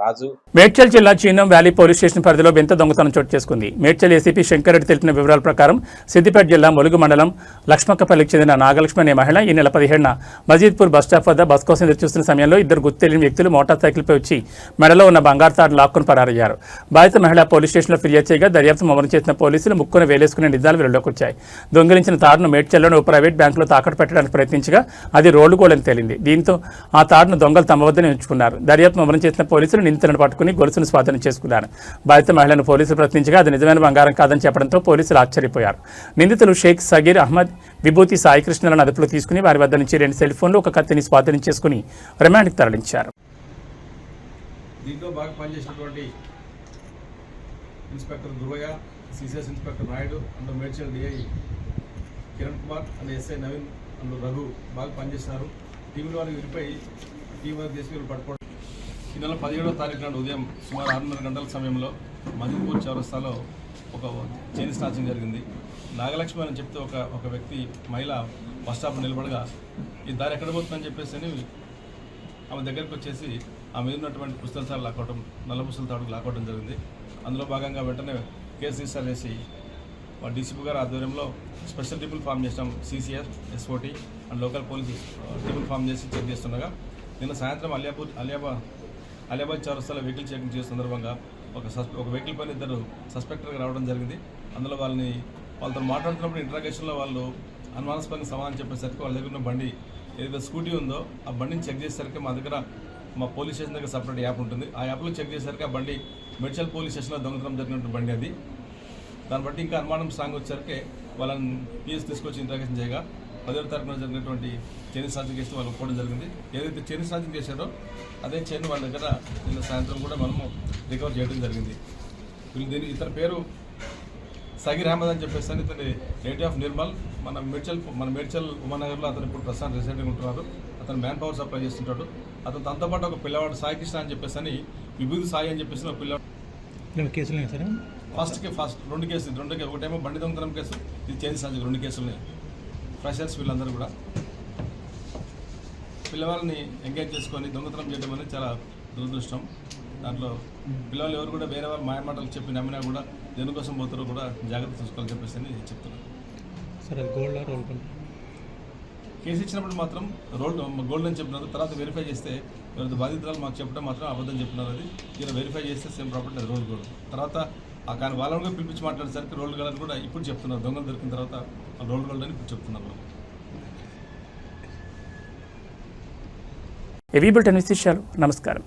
రాజు. మేడ్చల్ జిల్లా చీనం వ్యాలీ పోలీస్ స్టేషన్ పరిధిలో వింత దొంగతనం చోటు చేసుకుంది. మేడ్చల్ ఏసీపీ శంకర్ రెడ్డి తెలిపిన వివరాల ప్రకారం సిద్దిపేట జిల్లా ములుగు మండలం లక్ష్మక్కపల్లికి చెందిన నాగలక్ష్మి అనే మహిళ ఈ నెల 17న మజీద్పూర్ బస్టాప్ వద్ద బస్ కోసం ఎదురుచూస్తున్న సమయంలో 2 గుర్తు తెలియని వ్యక్తులు మోటార్ సైకిల్పై వచ్చి మెడలో ఉన్న బంగారు తాడు లాక్కుని పరారయ్యారు. బాధిత మహిళ పోలీస్ స్టేషన్లో ఫిర్యాదు చేయగా దర్యాప్తు ముమ్మరం చేసిన పోలీసులు ముక్కున వేలేసుకునే నిజాలు వెలుగులోకి వచ్చాయి. దొంగిలించిన తాడును మేడ్చల్లోని ఓ ప్రైవేట్ బ్యాంకులో తాకట్టు పెట్టడానికి ప్రయత్నించగా అది రోడ్డుగోలని తేలింది. దీంతో ఆ తాడును దొంగలు తమ వద్దనే ఉంచుకున్నారు. దర్యాప్తు ముమ్మరం చేసిన పోలీసులు నిందితులను పట్టుకుని గొలుసును స్వాధీనం చేసుకున్నారు. బాధిత మహిళను పోలీసులు ప్రశ్నించగా అది నిజమైన బంగారం కాదని చెప్పడంతో పోలీసులు ఆశ్చర్యపోయారు. నిందితులు షేక్ సగీర్ అహ్మద్, విభూతి సాయికృష్ణలను అదుపులో తీసుకుని వారి వద్ద నుంచి 2 సెల్ ఫోన్లు, ఒక కత్తిని స్వాధీనం చేసుకుని రిమాండ్కి తరలించారు. దీంతో బాగా పనిచేసినటువంటి inspector Durvayya, CCS inspector Naidu and Medchal DI Kiran Kumar and SI Naveen and Raghu బాగా పనిచేస్తున్నారు. టీంలో వాళ్ళకి విడిపోయి టీం వర్క్ చేసి వీళ్ళు పట్టుకోవడం. ఈ నెల 17వ తారీఖు నాడు ఉదయం సుమారు 6:30 గంటల సమయంలో మజీద్పూర్ చౌరస్తాలో ఒక చైన్ స్నాచింగ్ జరిగింది. నాగలక్ష్మి అని చెప్తే ఒక వ్యక్తి మహిళ బస్ స్టాప్ నిలబడగా ఈ దారి ఎక్కడ పోతుందని చెప్పేసి ఆమె దగ్గరికి వచ్చేసి ఆమె మీద ఉన్నటువంటి పుస్తల తాడు లాక్కోవడం, నల్ల పుస్తల తాడు లాక్కోవడం జరిగింది. అందులో భాగంగా వెంటనే కేసు రిజిస్టర్ చేసి డీసీపీ గారి ఆధ్వర్యంలో స్పెషల్ టీపుల్ ఫామ్ చేసాం. CCF, SOT and local police టీపుల్ ఫామ్ చేసి చెక్ చేస్తుండగా నిన్న సాయంత్రం అలియాబాద్ చౌరస్తాలో వెహికల్ చెకింగ్ చేసే సందర్భంగా ఒక వెహికల్ పైన 2 సస్పెక్టర్గా రావడం జరిగింది. అందులో వాళ్ళతో మాట్లాడుతున్నప్పుడు ఇంట్రాగేషన్లో వాళ్ళు అనుమానాస్పదంగా సమాధానం చెప్పేసరికి వాళ్ళ దగ్గర ఉన్న బండి ఏదైతే స్కూటీ ఉందో ఆ బండిని చెక్ చేసేసరికి మా పోలీస్ స్టేషన్ దగ్గర సపరేట్ యాప్ ఉంటుంది. ఆ యాప్లో చెక్ చేసేసరికి ఆ బండి మేడ్చల్ పోలీస్ స్టేషన్లో దొంగతనం జరిగినటువంటి బండి అది. దాన్ని బట్టి ఇంకా అనుమానం స్ట్రాంగ్ వచ్చేసరికి వాళ్ళని పిఎస్ తీసుకొచ్చి ఇంట్రాగేషన్ చేయగా 10వ తారీఖున జరిగినటువంటి చైన్ స్నాచింగ్ కేసు వాళ్ళు ఒప్పుకోవడం జరిగింది. ఏదైతే చైన్ స్నాచింగ్ చేశారో అదే చైన్ వాళ్ళ దగ్గర నిన్న సాయంత్రం కూడా మనము రికవర్ చేయడం జరిగింది. దీని ఇతని పేరు సగీర్ అహ్మద్ అని చెప్పేసి అని ఇతని నేటివ్ ఆఫ్ నిర్మల్. మన మేడ్చల్ ఉమానగర్లో అతను ఇప్పుడు ప్రస్తుతం రెసిడెంట్గా ఉంటున్నారు. అతను మ్యాన్ పవర్ సప్లై చేస్తుంటాడు. అతను తనతో పాటు ఒక పిల్లవాడు సాయి కృష్ణ అని చెప్పేసి అని విభూతి సాయి అని చెప్పేసి ఒక పిల్లవాడు ఫస్ట్ 2 కేసులు ఒకటేమో బండి దొంగతనం కేసు, ఇది చైన్ స్నాచింగ్ 2 కేసులు ఫ్రెషర్స్. వీళ్ళందరూ కూడా పిల్లవాళ్ళని ఎంగేజ్ చేసుకొని దొంగతనం చేయడం అనేది చాలా దురదృష్టం. దాంట్లో పిల్లలు ఎవరు కూడా వేరే వాళ్ళు మాయమాటలు చెప్పి నమ్మినా కూడా దేనికోసం పోతారో కూడా జాగ్రత్త చూసుకోవాలని చెప్పేసి అని చెప్తున్నారు. కేసు ఇచ్చినప్పుడు మాత్రం గోల్డ్ అని చెప్పినారు. తర్వాత వెరిఫై చేస్తే ఎవరైతే బాధితురాలు మాకు చెప్పడం మాత్రం అబద్ధం చెప్పినారు. అది ఇలా వెరిఫై చేస్తే సేమ్ ప్రాపర్టీ అది రోల్డ్ గోల్డ్. తర్వాత కానీ వాళ్ళని కూడా పిలిపించి మాట్లాడేసరికి రోల్డ్ గోల్డ్ అని కూడా ఇప్పుడు చెప్తున్నారు. దొంగలు దొరికిన తర్వాత రోల్డ్ గోల్డ్ అని ఇప్పుడు చెప్తున్నారు. ఏవీ బులెటిన్ విశేషాలు. నమస్కారం.